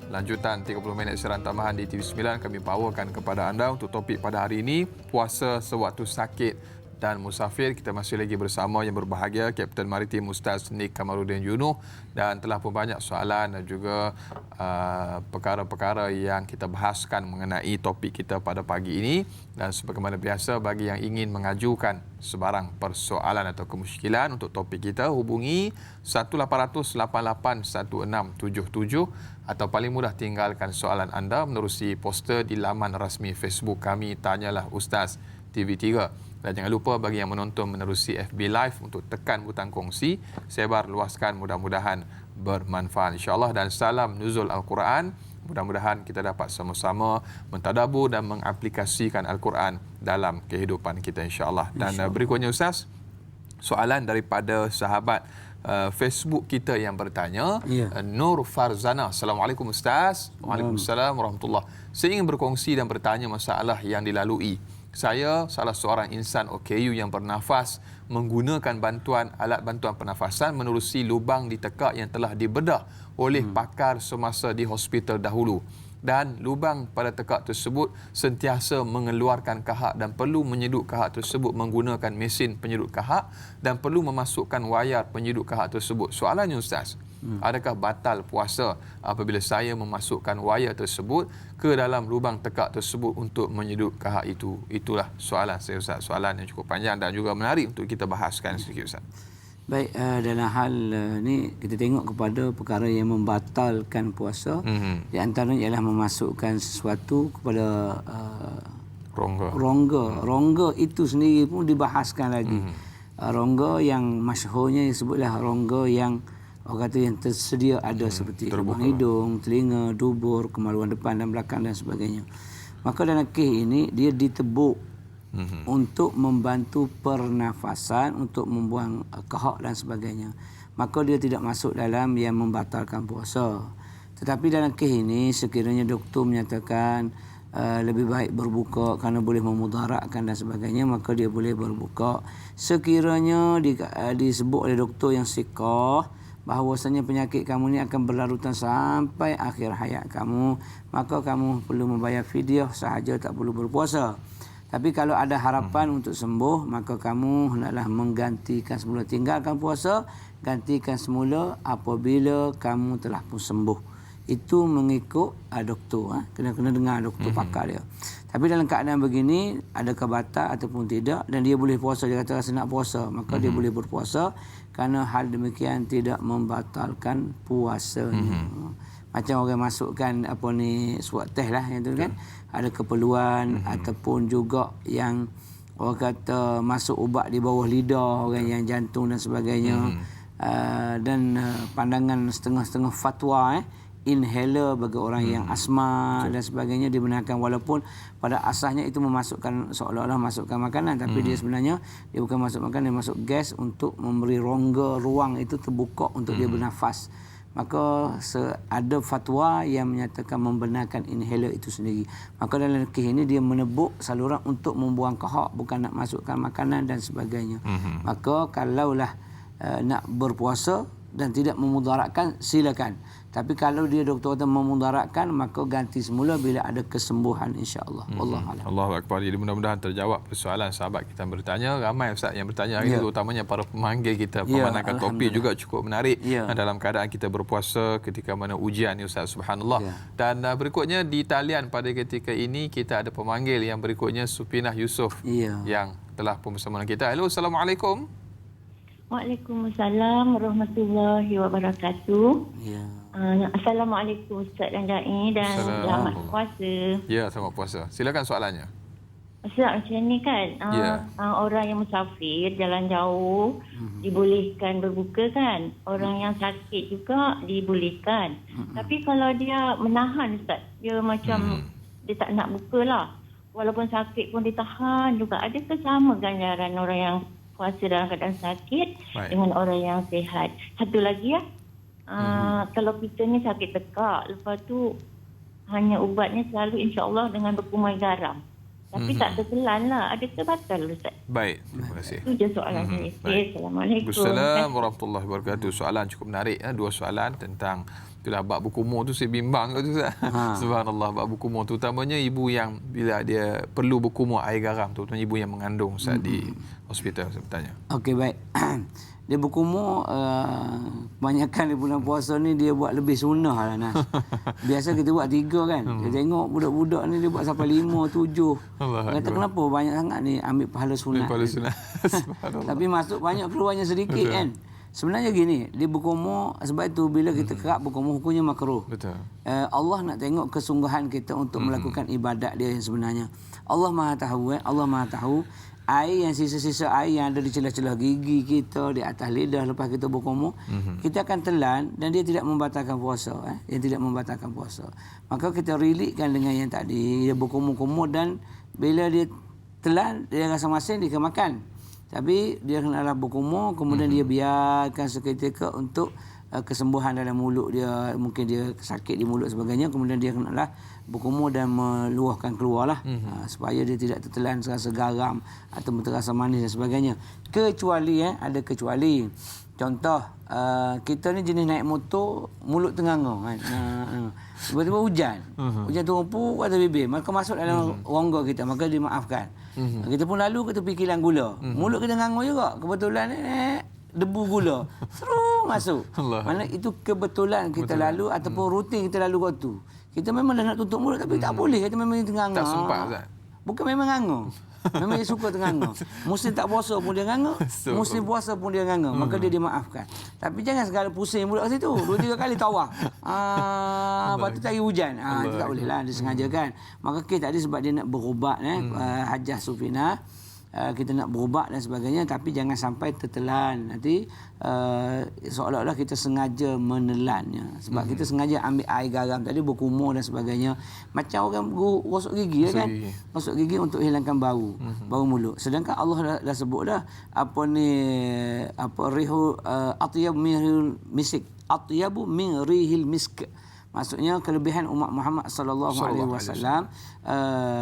Lanjutan 30 minit siaran tambahan di TV9 kami bawakan kepada anda untuk topik pada hari ini, puasa sewaktu sakit dan musafir. Kita masih lagi bersama yang berbahagia Kapten Maritim Ustaz Nik Kamaluddin Junuh, dan telah pun banyak soalan dan juga perkara-perkara yang kita bahaskan mengenai topik kita pada pagi ini. Dan sebagaimana biasa, bagi yang ingin mengajukan sebarang persoalan atau kemusykilan untuk topik kita, hubungi 18881677 atau paling mudah tinggalkan soalan anda menerusi poster di laman rasmi Facebook kami, Tanyalah Ustaz TV3. Dan jangan lupa bagi yang menonton menerusi FB Live untuk tekan butang kongsi, sebar luaskan, mudah-mudahan bermanfaat insya-Allah. Dan salam nuzul Al-Quran, mudah-mudahan kita dapat sama-sama mentadabbur dan mengaplikasikan Al-Quran dalam kehidupan kita insya-Allah. Dan berikutnya Ustaz, soalan daripada sahabat Facebook kita yang bertanya, Nur Farzana. Assalamualaikum Ustaz. Waalaikumsalam warahmatullahi. Saya ingin berkongsi dan bertanya masalah yang dilalui. Saya salah seorang insan OKU yang bernafas menggunakan alat bantuan pernafasan menerusi lubang di tekak yang telah dibedah oleh pakar semasa di hospital dahulu. Dan lubang pada tekak tersebut sentiasa mengeluarkan kahak dan perlu menyedut kahak tersebut menggunakan mesin penyedut kahak dan perlu memasukkan wayar penyedut kahak tersebut. Soalannya Ustaz, adakah batal puasa apabila saya memasukkan wayar tersebut ke dalam lubang tekak tersebut untuk menyedut kahak itu? Itulah soalan saya Ustaz. Soalan yang cukup panjang dan juga menarik untuk kita bahaskan sedikit Ustaz. Baik, dalam hal ni kita tengok kepada perkara yang membatalkan puasa. Di antaranya ialah memasukkan sesuatu kepada rongga. Rongga itu sendiri pun dibahaskan lagi. Rongga yang masyhurnya disebutlah rongga yang orang kata yang tersedia ada seperti lubang hidung, telinga, dubur, kemaluan depan dan belakang dan sebagainya. Maka dalam kes ini dia ditebuk untuk membantu pernafasan, untuk membuang kahak dan sebagainya. Maka dia tidak masuk dalam yang membatalkan puasa. Tetapi dalam kes ini sekiranya doktor menyatakan lebih baik berbuka kerana boleh memudaratkan dan sebagainya, maka dia boleh berbuka. Sekiranya disebut oleh doktor yang siqah bahawasanya penyakit kamu ni akan berlarutan sampai akhir hayat kamu, maka kamu perlu membayar fidyah sahaja, tak perlu berpuasa. Tapi kalau ada harapan untuk sembuh, maka kamu hendaklah menggantikan semula, tinggalkan puasa, gantikan semula apabila kamu telah pun sembuh. Itu mengikut doktor. Kena dengar doktor pakar dia. Tapi dalam keadaan begini, adakah batal ataupun tidak, dan dia boleh puasa, dia kata rasa nak puasa, maka dia boleh berpuasa kerana hal demikian tidak membatalkan puasanya. Macam orang masukkan swab test lah yang tu kan, ada keperluan ataupun juga yang orang kata masuk ubat di bawah lidah, orang yang jantung dan sebagainya. Dan pandangan setengah-setengah fatwa inhaler bagi orang yang asma dan sebagainya dibenarkan, walaupun pada asasnya itu memasukkan seolah-olah masukkan makanan, tapi dia sebenarnya dia bukan masuk makanan, dia masuk gas untuk memberi rongga ruang itu terbuka untuk dia bernafas. Maka ada fatwa yang menyatakan membenarkan inhaler itu sendiri. Maka dalam kes ini dia menebuk saluran untuk membuang kahak, bukan nak masukkan makanan dan sebagainya. Maka kalaulah nak berpuasa dan tidak memudaratkan, silakan. Tapi kalau dia doktor kata memudaratkan, maka ganti semula bila ada kesembuhan insya-Allah. Wallahualam. Allahu akbar. Jadi mudah-mudahan terjawab persoalan sahabat kita bertanya. Ramai Ustaz yang bertanya hari ini, terutamanya para pemanggil kita. Pemandangan topik juga cukup menarik dalam keadaan kita berpuasa ketika mana ujian ni Ustaz, subhanallah. Dan berikutnya di talian pada ketika ini kita ada pemanggil yang berikutnya, Supinah Yusof yang telah pun bersama kita. Hello, Assalamualaikum. Waalaikumsalam warahmatullahi wabarakatuh. Assalamualaikum Ustaz dan Da'i, dan selamat puasa. Ya, selamat puasa. Silakan soalannya. Ustaz, macam ni kan, orang yang musafir jalan jauh dibolehkan berbuka kan, orang yang sakit juga dibolehkan. Tapi kalau dia menahan Ustaz, dia macam dia tak nak buka lah, walaupun sakit pun ditahan juga, adakah sama ganjaran orang yang puasa dalam keadaan sakit dengan orang yang sihat? Satu lagi kalau kita ni sakit tekak, lepas tu hanya ubatnya selalu insya-Allah dengan berkumai garam. tapi tak tertelan lah. Adakah batal Ustaz? Baik, terima kasih. Itu je soalan saya. Okay, Assalamualaikum. Assalamualaikum warahmatullahi wabarakatuh. Soalan cukup menarik. Dua soalan tentang itulah bab berkumur tu saya bimbang tu Ustaz. Subhanallah, bab berkumur terutamanya ibu yang bila dia perlu berkumur air garam, terutama ibu yang mengandung Ustaz di hospital, saya bertanya. Okey, baik. Dia berkumur, kebanyakan di bulan puasa ni dia buat lebih sunnah lah Nas. Biasa kita buat 3 kan. Dia tengok budak-budak ni dia buat sampai 5, 7. Kata kenapa banyak sangat ni ambil pahala sunat. Tapi masuk banyak, keluarnya sedikit. Betul. Kan. Sebenarnya gini, dia berkumur sebab itu bila kita kerap berkumur hukumnya makruh. Betul. Allah nak tengok kesungguhan kita untuk melakukan ibadat dia yang sebenarnya. Allah Maha tahu, Allah Maha tahu. Air yang sisa-sisa air yang ada di celah-celah gigi kita, di atas lidah lepas kita berkumur, kita akan telan dan dia tidak membatalkan puasa. Dia tidak membatalkan puasa. Maka kita relate-kan dengan yang tadi, dia berkumur-kumur dan bila dia telan, dia rasa masin, dia akan makan. Tapi dia kenalah berkumur, kemudian dia biarkan seketika untuk kesembuhan dalam mulut dia, mungkin dia sakit di mulut sebagainya, kemudian dia kenalah berkumur dan meluahkan keluarlah supaya dia tidak tertelan serasa garam atau terasa manis dan sebagainya. Kecuali ada kecuali. Contoh kita ni jenis naik motor mulut tenganga kan. Tiba-tiba hujan. Hujan terumpu atas bibir, maka masuk dalam rongga kita, maka dimaafkan. Kita pun lalu ke tepi kilang gula. Mulut kita nganga juga. Kebetulan debu gula seru masuk. Mana itu kebetulan kita lalu ataupun rutin kita lalu waktu. Kita memang dah nak tutup mulut tapi tak boleh. Kita memang tenganga. Tak sempat Ustaz. Bukan memang nganga. Memang dia suka tenganga. Musim tak puasa pun dia nganga. Musim puasa pun dia nganga. Maka dia dimaafkan. Tapi jangan segala pusing mulut kat situ. 2-3 kali tawar. Lepas tu cari hujan. Itu tak boleh lah. Dia sengaja kan. Maka kes tadi sebab dia nak berubat. Hajah Sufina. Kita nak berubat dan sebagainya, tapi jangan sampai tertelan. Nanti seolah-olah kita sengaja menelannya. Sebab kita sengaja ambil air garam tadi, berkumur dan sebagainya. Macam orang gosok gigi kan. Gosok gigi untuk hilangkan bau, bau mulut. Sedangkan Allah dah sebut dah rihul atyab min rihil misk. Atyabu min rihil misk. Maksudnya kelebihan umat Muhammad sallallahu alaihi wasallam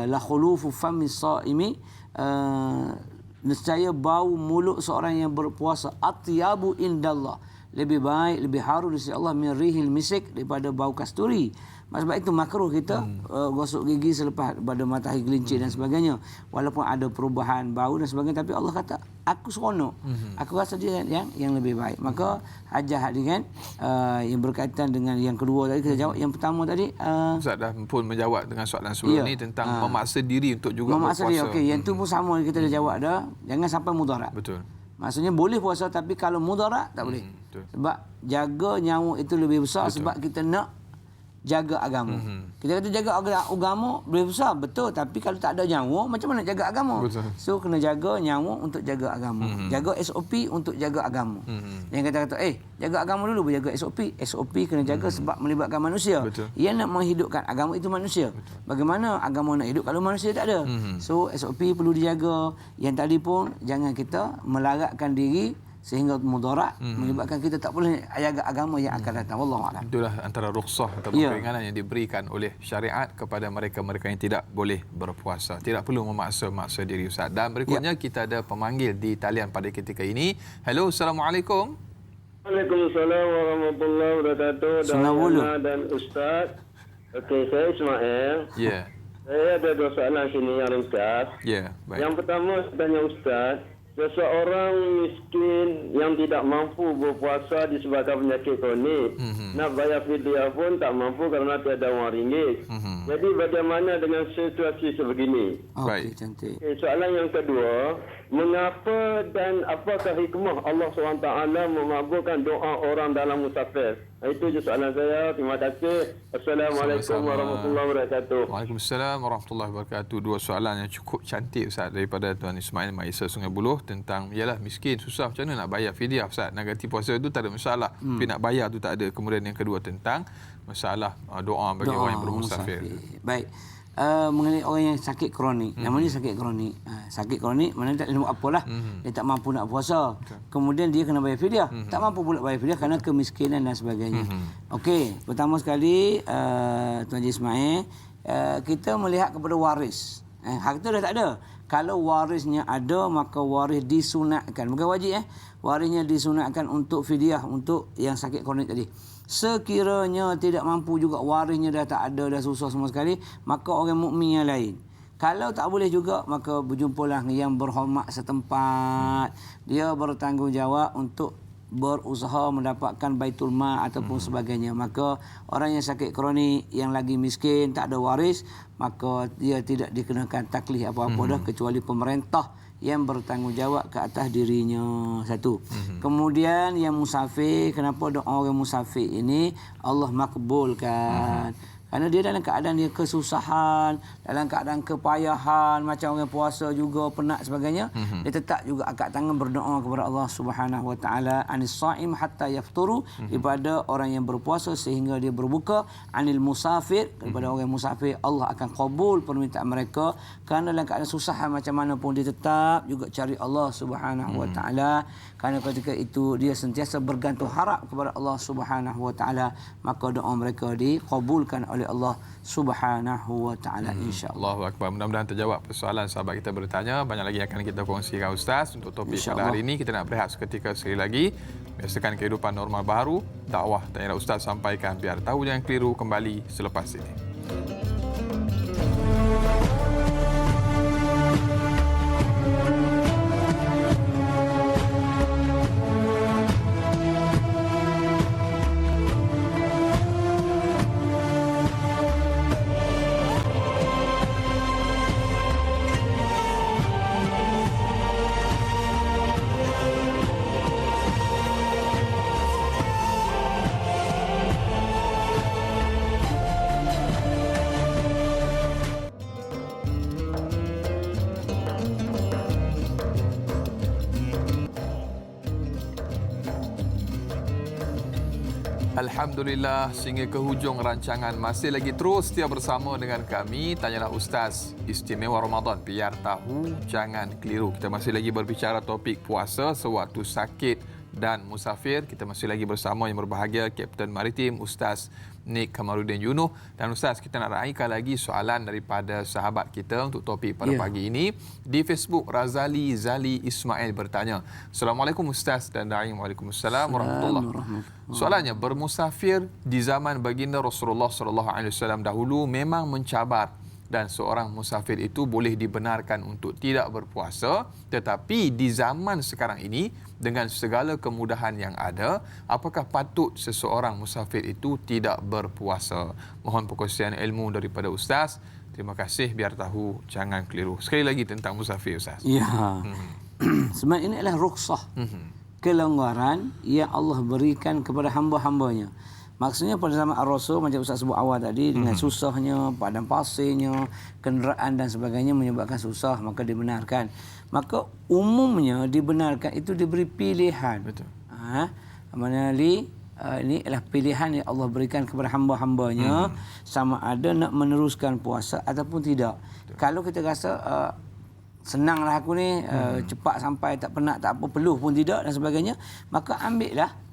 la khulufu fami saimi, nescaya bau mulut seorang yang berpuasa atyabu indallah, lebih baik, lebih harum di sisi Allah min rihil misk, daripada bau kasturi. Sebab itu makruh kita gosok gigi selepas pada matahari gelincir dan sebagainya. Walaupun ada perubahan bau dan sebagainya, tapi Allah kata aku seronok. Aku rasa dia yang lebih baik. Maka hajah kan yang berkaitan dengan yang kedua tadi kita jawab. Yang pertama tadi Ustaz dah pun menjawab dengan soalan sebelum ni tentang memaksa diri untuk juga memaksa berpuasa. Okey, yang tu pun sama kita dah jawab dah. Jangan sampai mudarat. Betul. Maksudnya boleh puasa tapi kalau mudarat tak boleh. Sebab jaga nyawa itu lebih besar. Sebab kita nak jaga agama. Kita kata jaga agama boleh besar, betul, tapi kalau tak ada nyawa macam mana jaga agama? Betul. So kena jaga nyawa untuk jaga agama. Jaga SOP untuk jaga agama. Yang kata jaga agama dulu baru jaga SOP. SOP kena jaga sebab melibatkan manusia. Betul. Ia nak menghidupkan agama itu manusia. Betul. Bagaimana agama nak hidup kalau manusia tak ada? So SOP perlu dijaga. Yang tadi pun jangan kita melaratkan diri sehingga mudarat menyebabkan kita tak boleh jaga agama yang akan datang. Wallahu a'lam. Itulah antara rukhsah atau keringanan yang diberikan oleh syariat kepada mereka-mereka yang tidak boleh berpuasa. Tidak perlu memaksa diri Ustaz. Dan berikutnya kita ada pemanggil di talian pada ketika ini. Hello, Assalamualaikum. Waalaikumsalam warahmatullahi wabarakatuh. Dan Ustaz. Okey, saya Ismail. Ya. Saya ada 2 soalan sini yang ringkas. Ya, baik. Yang pertama saya tanya Ustaz, seseorang miskin yang tidak mampu berpuasa disebabkan penyakit kronik, nak bayar fidyah pun tak mampu kerana tiada wang ringgit. Jadi bagaimana dengan situasi sebegini? Baik, cantik. Soalan yang kedua, mengapa dan apakah hikmah Allah SWT memabulkan doa orang dalam musafir? Itu je soalan saya. Terima kasih. Assalamualaikum warahmatullahi wabarakatuh. Waalaikumsalam warahmatullahi wabarakatuh. 2 soalan yang cukup cantik Ustaz daripada Tuan Ismail Maisa Sungai Buloh tentang yalah miskin susah macam mana nak bayar fidyah Ustaz. Nak ganti puasa tu tak ada masalah. Tapi nak bayar tu tak ada. Kemudian yang kedua tentang masalah doa bagi orang yang bermusafir. Baik. Mengenai orang yang sakit kronik, namanya sakit kronik. Sakit kronik mana tak boleh buat apalah. Dia tak mampu nak puasa. Kemudian dia kena bayar fidyah. Tak mampu pula bayar fidyah kerana kemiskinan dan sebagainya. Okey, pertama sekali Tuan Haji Ismail, kita melihat kepada waris. Harta dah tak ada. Kalau warisnya ada, maka waris disunatkan. Bukan wajib warisnya disunatkan untuk fidyah untuk yang sakit kronik tadi. Sekiranya tidak mampu juga, warisnya dah tak ada, dah susah semua sekali, maka orang mukmin yang lain. Kalau tak boleh juga, maka berjumpalah yang berhormat setempat. Dia bertanggungjawab untuk berusaha mendapatkan baitul mal ataupun sebagainya. Maka orang yang sakit kronik, yang lagi miskin, tak ada waris, maka dia tidak dikenakan taklif apa-apa dah, kecuali pemerintah yang bertanggungjawab ke atas dirinya. Satu. Kemudian yang musafir, kenapa doa orang musafir ini Allah makbulkan? Kerana dia dalam keadaan dia kesusahan, dalam keadaan kepayahan, macam orang puasa juga penat sebagainya, dia tetap juga angkat tangan berdoa kepada Allah Subhanahu Wa Taala, anis saim hatta yafturu, daripada orang yang berpuasa sehingga dia berbuka, anil musafir, daripada orang musafir Allah akan kabul permintaan mereka, kerana dalam keadaan susahan macam mana pun dia tetap juga cari Allah Subhanahu Wa Taala, kerana ketika itu dia sentiasa bergantung harap kepada Allah Subhanahu Wa Taala, maka doa mereka dikabulkan oleh Allah Subhanahu Wa Taala, insya-Allah. Allahu Akbar. Mudah-mudahan terjawab persoalan sahabat kita bertanya. Banyak lagi akan kita kongsikan Ustaz untuk topik pada hari ini. Kita nak berehat seketika sekali lagi. Biasakan kehidupan normal baru. Dakwah tanya Ustaz sampaikan biar tahu jangan keliru, kembali selepas ini. Alhamdulillah, sehingga ke hujung rancangan masih lagi terus setia bersama dengan kami Tanyalah Ustaz Istimewa Ramadan, biar tahu jangan keliru. Kita masih lagi berbicara topik puasa sewaktu sakit dan musafir. Kita masih lagi bersama yang berbahagia Kapten Maritim Ustaz Nik Kamaluddin Yunuh. Dan Ustaz, kita nak raikan lagi soalan daripada sahabat kita untuk topik pada pagi ini. Di Facebook, Razali Zali Ismail bertanya, Assalamualaikum Ustaz dan Daim. Waalaikumsalam warahmatullahi wabarakatuh. Soalannya, bermusafir di zaman baginda Rasulullah SAW dahulu memang mencabar, dan seorang musafir itu boleh dibenarkan untuk tidak berpuasa, tetapi di zaman sekarang ini dengan segala kemudahan yang ada, apakah patut seseorang musafir itu tidak berpuasa? Mohon perkongsian ilmu daripada Ustaz. Terima kasih, biar tahu jangan keliru. Sekali lagi tentang musafir, Ustaz. Ya. Sebenarnya ini adalah rukhsah, kelonggaran yang Allah berikan kepada hamba-hambanya. Maksudnya pada zaman Ar-Rasul, macam Ustaz sebut awal tadi, dengan susahnya, padang pasirnya, kenderaan dan sebagainya menyebabkan susah, maka dibenarkan. Maka umumnya dibenarkan itu diberi pilihan. Betul. Ini adalah pilihan yang Allah berikan kepada hamba-hambanya, sama ada nak meneruskan puasa ataupun tidak. Betul. Kalau kita rasa senanglah aku ni, cepat sampai, tak penat, tak apa, peluh pun tidak dan sebagainya, maka ambillah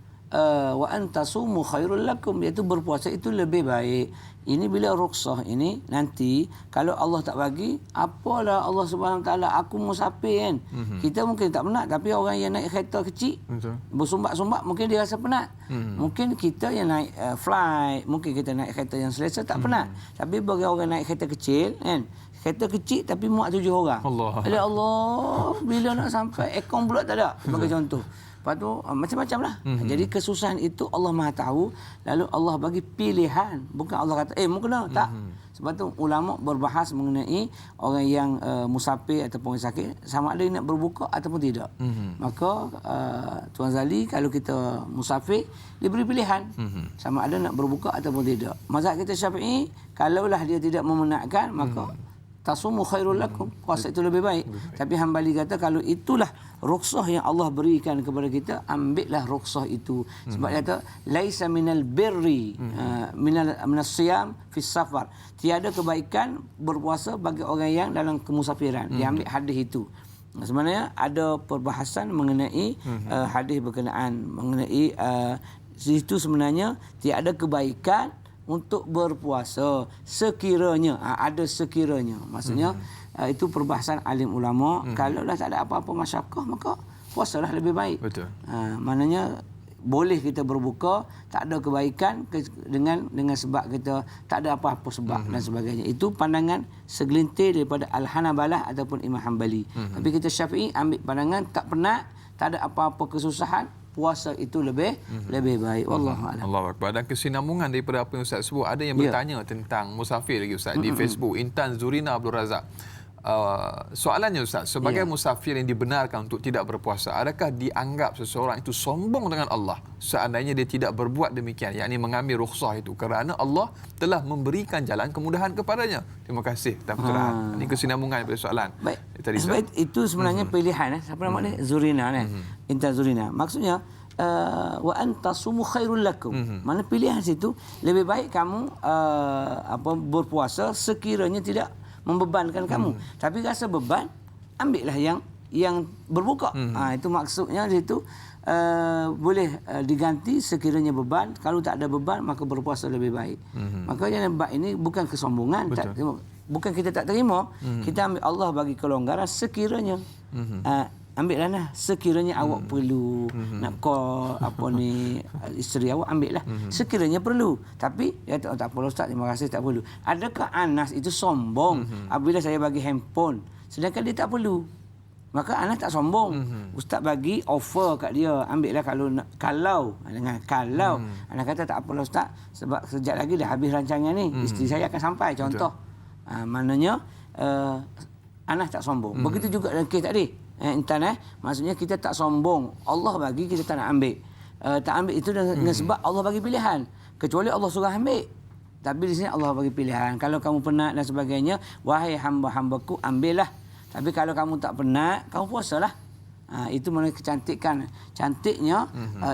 wa antasumu khairul lakum, iaitu berpuasa itu lebih baik. Ini bila rukhsah ini, nanti kalau Allah tak bagi, apalah Allah Subhanahu Wa Taala, aku musafir kan. Kita mungkin tak penat, tapi orang yang naik kereta kecil, bersumbat-sumbat, mungkin dia rasa penat. Mungkin kita yang naik flight, mungkin kita naik kereta yang selesa tak penat. Tapi bagi orang naik kereta kecil kan, kereta kecil tapi muat 7 orang. Allah, bila nak sampai aircon pula tak ada, sebagai contoh. Lepas tu macam-macam lah. Jadi kesusahan itu Allah Maha tahu. Lalu Allah bagi pilihan. Bukan Allah kata, mu kena. Tak. Sebab tu ulama berbahas mengenai orang yang musafir ataupun sakit, sama ada nak berbuka ataupun tidak. Maka Tuan Zali, kalau kita musafir, diberi pilihan. Sama ada nak berbuka ataupun tidak. Mazhab kita Syafi'i, kalaulah dia tidak memenatkan, maka tasumu khairul lakum, puasa itu lebih baik. Tapi Hambali kata kalau itulah rukhsah yang Allah berikan kepada kita, ambillah rukhsah itu. Sebab dia kata laisa minal birri minas siyam fi safar. Tiada kebaikan berpuasa bagi orang yang dalam kemusafiran. Dia ambil hadis itu. Sebenarnya ada perbahasan mengenai hadis berkenaan mengenai itu sebenarnya tiada kebaikan untuk berpuasa sekiranya ada sekiranya, maksudnya itu perbahasan alim ulama. Kalau dah tak ada apa-apa masyarakat, maka puasalah lebih baik. Betul. Maknanya boleh kita berbuka, tak ada kebaikan dengan sebab kita tak ada apa-apa sebab dan sebagainya. Itu pandangan segelintir daripada Al-Hanabalah ataupun Imam Hanbali. Tapi kita Syafi'i ambil pandangan tak penat, tak ada apa-apa kesusahan, puasa itu lebih baik. Wallahu a'lam. Allahu akbar. Dan kesinambungan daripada apa yang Ustaz sebut, ada yang bertanya tentang musafir lagi Ustaz di Facebook. Intan Zurina Abdul Razak. Soalannya Ustaz, sebagai musafir yang dibenarkan untuk tidak berpuasa, adakah dianggap seseorang itu sombong dengan Allah seandainya dia tidak berbuat demikian, yakni mengambil rukhsah itu, kerana Allah telah memberikan jalan kemudahan kepadanya? Terima kasih atas pencerahan. Ini kesinambungan daripada soalan. Baik. Tadi, sebab itu sebenarnya pilihan. Siapa nama dia? Zurina. Intan Zurina. Maksudnya wa antasumu khairul lakum. Mana pilihan situ lebih baik kamu berpuasa sekiranya tidak membebankan kamu. Tapi rasa beban, ambillah yang berbuka. Itu maksudnya itu boleh diganti sekiranya beban. Kalau tak ada beban, maka berpuasa lebih baik. Makanya bab ini bukan kesombongan. Bukan kita tak terima. Kita ambil Allah bagi kelonggaran sekiranya. Ambillah lah. Sekiranya awak perlu nak call isteri awak, ambillah. Sekiranya perlu. Tapi tak perlu Ustaz, terima kasih, tak perlu. Adakah Anas itu sombong apabila saya bagi handphone sedangkan dia tak perlu? Maka Anas tak sombong. Ustaz bagi offer kat dia, ambillah kalau Anas kata tak apalah Ustaz, sebab sejak lagi dah habis rancangan ni, isteri saya akan sampai, contoh. Maknanya Anas tak sombong. Begitu juga dalam kes tadi. Intan, maksudnya kita tak sombong. Allah bagi, kita tak nak ambil. Tak ambil itu dengan sebab Allah bagi pilihan. Kecuali Allah suruh ambil. Tapi di sini Allah bagi pilihan. Kalau kamu penat dan sebagainya, wahai hamba-hambaku, ambillah. Tapi kalau kamu tak penat, kamu puasalah. Itu mana kecantikan. Cantiknya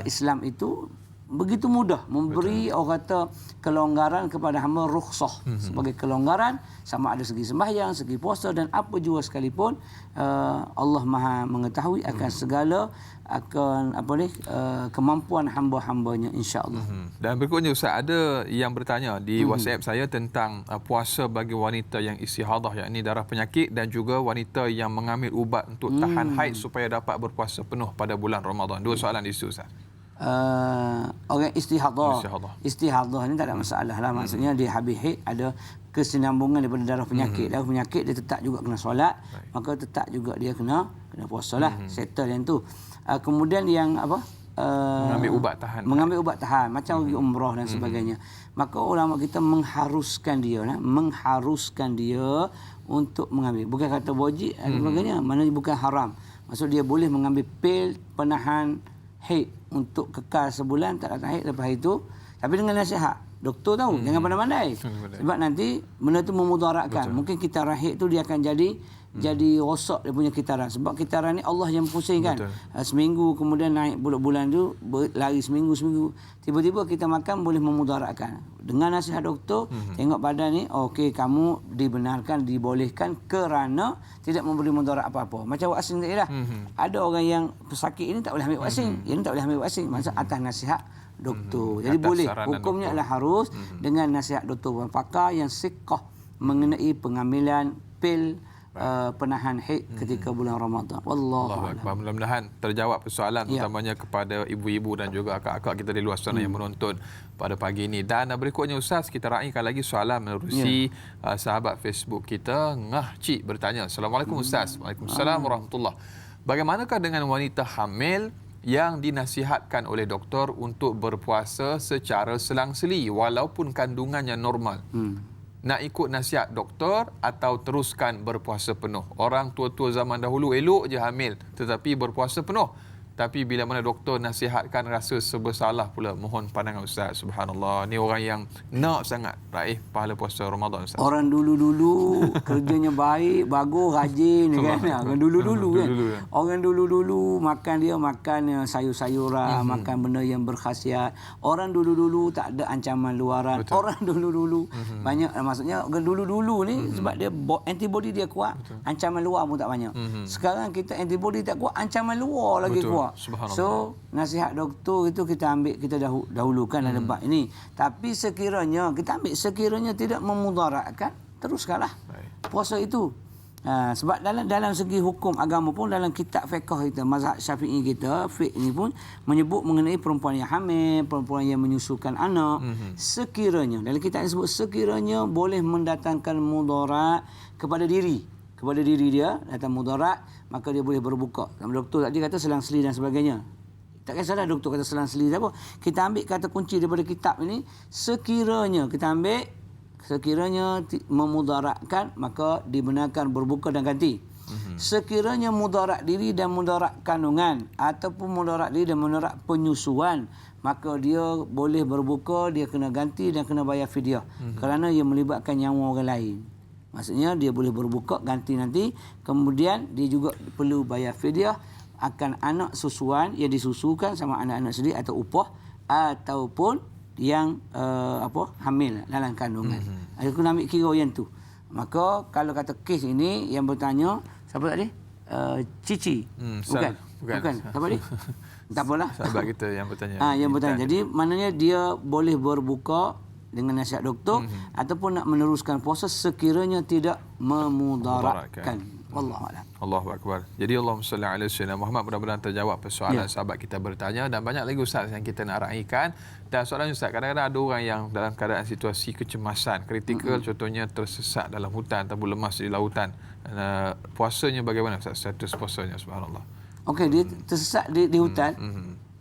Islam itu begitu mudah memberi orang kata kelonggaran kepada hamba, rukhsah sebagai kelonggaran, sama ada segi sembahyang, segi puasa dan apa jua sekalipun. Allah Maha mengetahui akan segala kemampuan hamba-hambanya, insya-Allah. Dan berikutnya Ustaz, ada yang bertanya di WhatsApp saya tentang puasa bagi wanita yang istihadah, yakni darah penyakit, dan juga wanita yang mengambil ubat untuk tahan haid supaya dapat berpuasa penuh pada bulan Ramadan. Dua soalan di situ Ustaz. Orang istihadah ni tak ada masalah lah. Maksudnya dia habis haid, ada kesinambungan daripada darah penyakit. Darah penyakit dia tetap juga kena solat, maka tetap juga dia kena puasa lah. Settle yang tu. Kemudian yang mengambil ubat tahan macam pergi umrah dan sebagainya, maka ulama kita mengharuskan dia untuk mengambil. Bukan kata wajib dan sebagainya, mana bukan haram. Maksud dia boleh mengambil pil penahan haid untuk kekal sebulan, tak datang haid lepas itu, tapi dengan nasihat doktor tahu, jangan pandai-pandai. Sebab nanti benda tu memudaratkan. Mungkin kitaran haid tu dia akan jadi rosak dia punya kitaran. Sebab kitaran ni Allah yang pusingkan. Seminggu kemudian naik bulan-bulan tu, lari seminggu. Tiba-tiba kita makan boleh memudaratkan. Dengan nasihat doktor, tengok badan ni, okey, kamu dibenarkan, dibolehkan kerana tidak memberi mudarat apa-apa. Macam vaksin tadi lah. Ada orang yang pesakit ini tak boleh ambil vaksin. Ini tak boleh ambil vaksin. Maksud atas nasihat doktor. Jadi boleh. Hukumnya adalah harus dengan nasihat doktor pakar yang siqah mengenai pengambilan pil penahan haid ketika bulan Ramadan. Wallahu a'lam. Mudah-mudahan terjawab persoalan utamanya kepada ibu-ibu dan juga akak-akak kita di luar sana yang menonton pada pagi ini. Dan berikutnya Ustaz, kita raikan lagi soalan menerusi sahabat Facebook kita. Ngah Cik bertanya. Assalamualaikum Ustaz. Waalaikumsalam warahmatullahi. Bagaimanakah dengan wanita hamil yang dinasihatkan oleh doktor untuk berpuasa secara selang-seli walaupun kandungannya normal? Nak ikut nasihat doktor atau teruskan berpuasa penuh? Orang tua-tua zaman dahulu elok je hamil tetapi berpuasa penuh. Tapi bila mana doktor nasihatkan rasa bersalah pula. Mohon pandangan Ustaz. Subhanallah. Ni orang yang nak sangat raih pahala puasa Ramadan Ustaz. Orang dulu-dulu kerjanya baik, bagus, rajin kan. Orang dulu-dulu kan. Orang dulu-dulu makan sayur-sayuran, makan benda yang berkhasiat. Orang dulu-dulu tak ada ancaman luaran. Orang dulu-dulu banyak, maksudnya orang dulu-dulu ni sebab dia antibody dia kuat, ancaman luar pun tak banyak. Sekarang kita antibody tak kuat, ancaman luar lagi kuat. So nasihat doktor itu kita ambil, kita dahulukan dalam bab ini. Tapi sekiranya kita ambil, sekiranya tidak memudaratkan, teruskanlah puasa itu. Sebab dalam segi hukum agama pun, dalam kitab fiqh kita, mazhab Syafi'i kita, fiqh ni pun menyebut mengenai perempuan yang hamil, perempuan yang menyusukan anak, sekiranya dalam kitab disebut sekiranya boleh mendatangkan mudarat kepada diri dia, datang mudarat, maka dia boleh berbuka. Doktor tadi kata selang-seli dan sebagainya. Tak kisahlah doktor kata selang-seli apa. Kita ambil kata kunci daripada kitab ini, sekiranya memudaratkan, maka dibenarkan berbuka dan ganti. Sekiranya mudarat diri dan mudarat kandungan, ataupun mudarat diri dan mudarat penyusuan, maka dia boleh berbuka, dia kena ganti dan kena bayar fidyah. Kerana ia melibatkan nyawa orang lain. Maksudnya dia boleh berbuka, ganti nanti, kemudian dia juga perlu bayar fidyah akan anak susuan yang disusukan sama anak-anak sendiri atau upah, ataupun yang hamil dalam kandungan. Aku nak ambil kira yang tu. Maka kalau kata kes ini yang bertanya siapa tadi? Cici. Bukan. Siapa tadi? Tak apalah. Sahabat kita yang bertanya. Yang bertanya. Jadi maknanya dia boleh berbuka dengan nasihat doktor ataupun nak meneruskan puasa sekiranya tidak memudaratkan. Wallahu a'lam. Allahu akbar. Jadi Allahumma salli ala sayyidina Muhammad, mudah-mudahan terjawab persoalan sahabat kita bertanya, dan banyak lagi ustaz yang kita nak raikan. Dan soalan ustaz, kadang-kadang ada orang yang dalam keadaan situasi kecemasan kritikal, contohnya tersesat dalam hutan atau lemas di lautan. Puasanya bagaimana ustaz, status puasanya? Subhanallah. Okey, dia tersesat di hutan.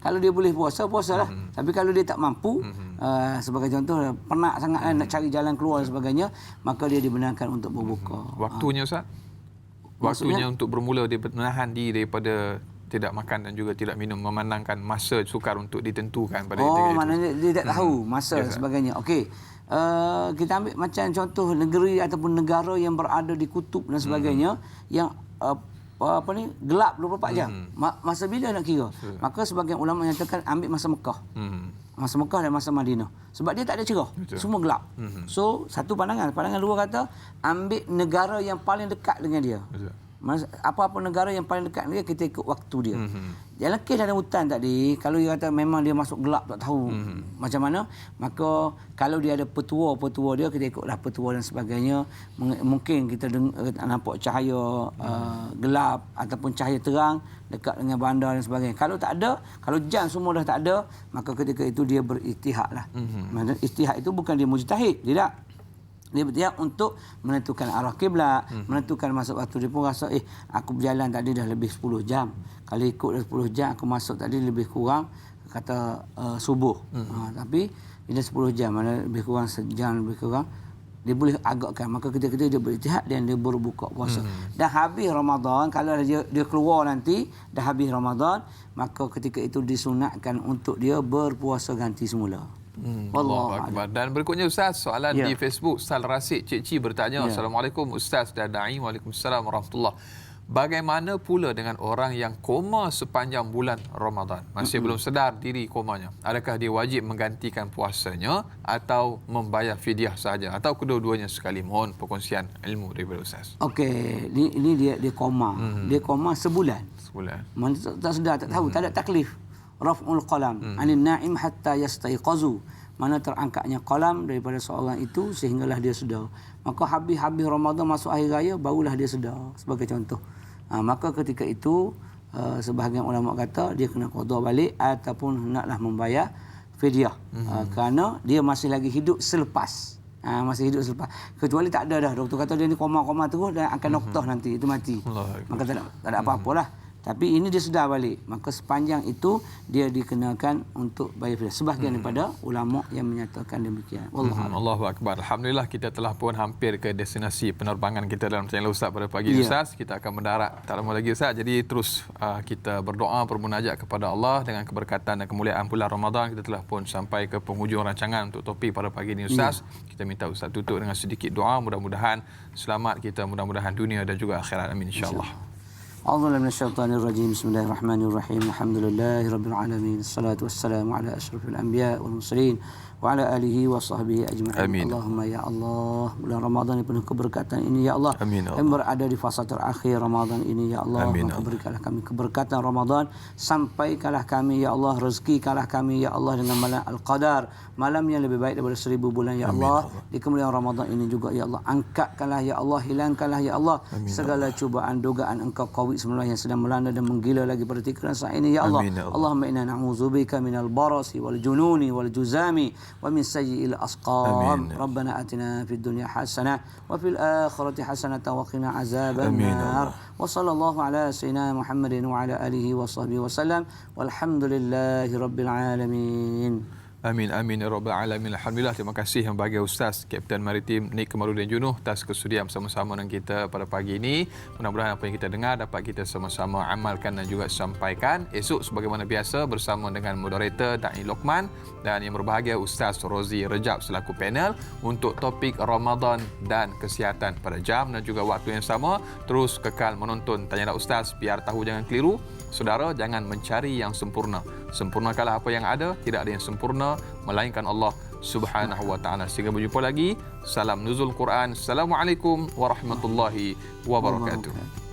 Kalau dia boleh puasalah. Tapi kalau dia tak mampu, sebagai contoh penat sangat nak cari jalan keluar dan sebagainya, maka dia dibenarkan untuk berbuka. Waktunya ustaz? Waktunya untuk bermula dia menahan diri daripada tidak makan dan juga tidak minum, memandangkan masa sukar untuk ditentukan pada ketika itu. Maknanya dia tak tahu masa sebagainya. Okey. Kita ambil macam contoh negeri ataupun negara yang berada di kutub dan sebagainya, yang gelap 24 jam. Masa bila nak kira? Maka sebagian ulama nyatakan ambil masa Mekah. Masa Mekah dan masa Madinah. Sebab dia tak ada cerah. Semua gelap. So, satu pandangan. Pandangan dua kata, ambil negara yang paling dekat dengan dia. Apa-apa negara yang paling dekat dengan dia, kita ikut waktu dia. Dalam kes dalam hutan tadi, kalau dia kata memang dia masuk gelap, tak tahu macam mana, maka kalau dia ada petua dia, kita ikutlah petua dan sebagainya. Mungkin kita nampak cahaya gelap ataupun cahaya terang dekat dengan bandar dan sebagainya. Kalau tak ada, kalau jam semua dah tak ada, maka ketika itu dia berijtihad lah. Maksudnya ijtihad itu bukan dia mujtahid, tidak. Dia berjihad untuk menentukan arah kiblat, menentukan masa waktu. Dia pun rasa, aku berjalan tadi dah lebih 10 jam. Kalau ikut dah 10 jam, aku masuk tadi lebih kurang, kata subuh. Tapi dia 10 jam, mana lebih kurang sejam, lebih kurang. Dia boleh agakkan. Maka ketika dia berijtihad dan dia berbuka puasa. Dah habis Ramadan, kalau dia keluar nanti, dah habis Ramadan, maka ketika itu disunatkan untuk dia berpuasa ganti semula. Allahu akbar. Dan berikutnya ustaz, soalan di Facebook, Ustaz Rasid Cik bertanya, Assalamualaikum ustaz dan dai. Waalaikumsalam warahmatullahi. Bagaimana pula dengan orang yang koma sepanjang bulan Ramadan, masih belum sedar diri komanya? Adakah dia wajib menggantikan puasanya atau membayar fidyah sahaja, atau kedua-duanya sekali? Mohon perkongsian ilmu daripada ustaz. Okey, ini dia koma. Dia koma sebulan. Mana tak sedar, tak tahu, tak ada taklif. Raf'ul qalam anin na'im hatta yastaiqazu, mana terangkatnya qalam daripada seorang itu sehinggalah dia sedar. Maka habis Ramadan masuk akhir raya barulah dia sedar, sebagai contoh. Maka ketika itu sebahagian ulama kata dia kena qada balik ataupun hendaklah membayar fidyah, kerana dia masih lagi hidup selepas. Masih hidup selepas. Kecuali tak ada dah, doktor kata dia ni koma-koma terus dan akan noktah nanti, itu mati. Maka tak ada apa-apalah. Tapi ini dia sedar balik. Maka sepanjang itu dia dikenakan untuk bayar fidyah. Sebahagian daripada ulama yang menyatakan demikian. Allahu akbar. Alhamdulillah kita telah pun hampir ke destinasi penerbangan kita dalam channel Ustaz pada pagi ini Ustaz. Kita akan mendarat tak lama lagi Ustaz. Jadi terus kita berdoa, bermunajat kepada Allah dengan keberkatan dan kemuliaan bulan Ramadan. Kita telah pun sampai ke penghujung rancangan untuk topik pada pagi ini Ustaz. Kita minta Ustaz tutup dengan sedikit doa, mudah-mudahan selamat kita, mudah-mudahan dunia dan juga akhirat. Amin insya-Allah. A'udzubillahi minasyaitonir rajim. Bismillahirrahmanirrahim. Alhamdulillahirabbil alamin. Wassalatu wassalamu ala asyrafil anbiya wal mursalin wa ala alihi wa sahbihi ajma'in. Amin. Allahumma ya Allah, bulan Ramadan yang penuh keberkatan ini ya Allah. Amin. Kami berada di fasa terakhir Ramadan ini ya Allah. Amin. Maka berikanlah kami keberkatan Ramadan, sampaikanlah kami ya Allah, rezekikanlah kami ya Allah dengan malam Al-Qadar, malam yang lebih baik daripada 1000 bulan ya Allah. Di kemudian Ramadan ini juga ya Allah, angkatkanlah ya Allah, hilangkanlah ya Allah segala cubaan dugaan engkau COVID-19 yang sedang melanda dan menggila lagi pada tikaran saat ini ya Allah. Allahumma inna na'udzubika minal barasi wal jununi wal juzami wa min sayyi'il asqam. Rabbana atina fid dunya hasanah wa fil akhirati hasanah wa qina azaban nar. Wa sallallahu ala sayyidina Muhammadin wa ala alihi wa sahbihi wa sallam. Walhamdulillahi rabbil alamin. Amin, amin, ya rabbal alamin. Alhamdulillah, terima kasih yang bahagia Ustaz Kapten Maritim Nik Kamarudin Junuh atas kesudian bersama-sama dengan kita pada pagi ini. Mudah-mudahan apa yang kita dengar dapat kita sama-sama amalkan dan juga sampaikan. Esok sebagaimana biasa bersama dengan moderator Da'i Lokman dan yang berbahagia Ustaz Rozi Rejab selaku panel untuk topik Ramadan dan kesihatan pada jam dan juga waktu yang sama. Terus kekal menonton Tanya Dak Ustaz biar tahu jangan keliru. Saudara, jangan mencari yang sempurna. Sempurnakanlah apa yang ada, tidak ada yang sempurna melainkan Allah Subhanahu wa taala. Sehingga berjumpa lagi. Salam nuzul Quran. Assalamualaikum warahmatullahi wabarakatuh.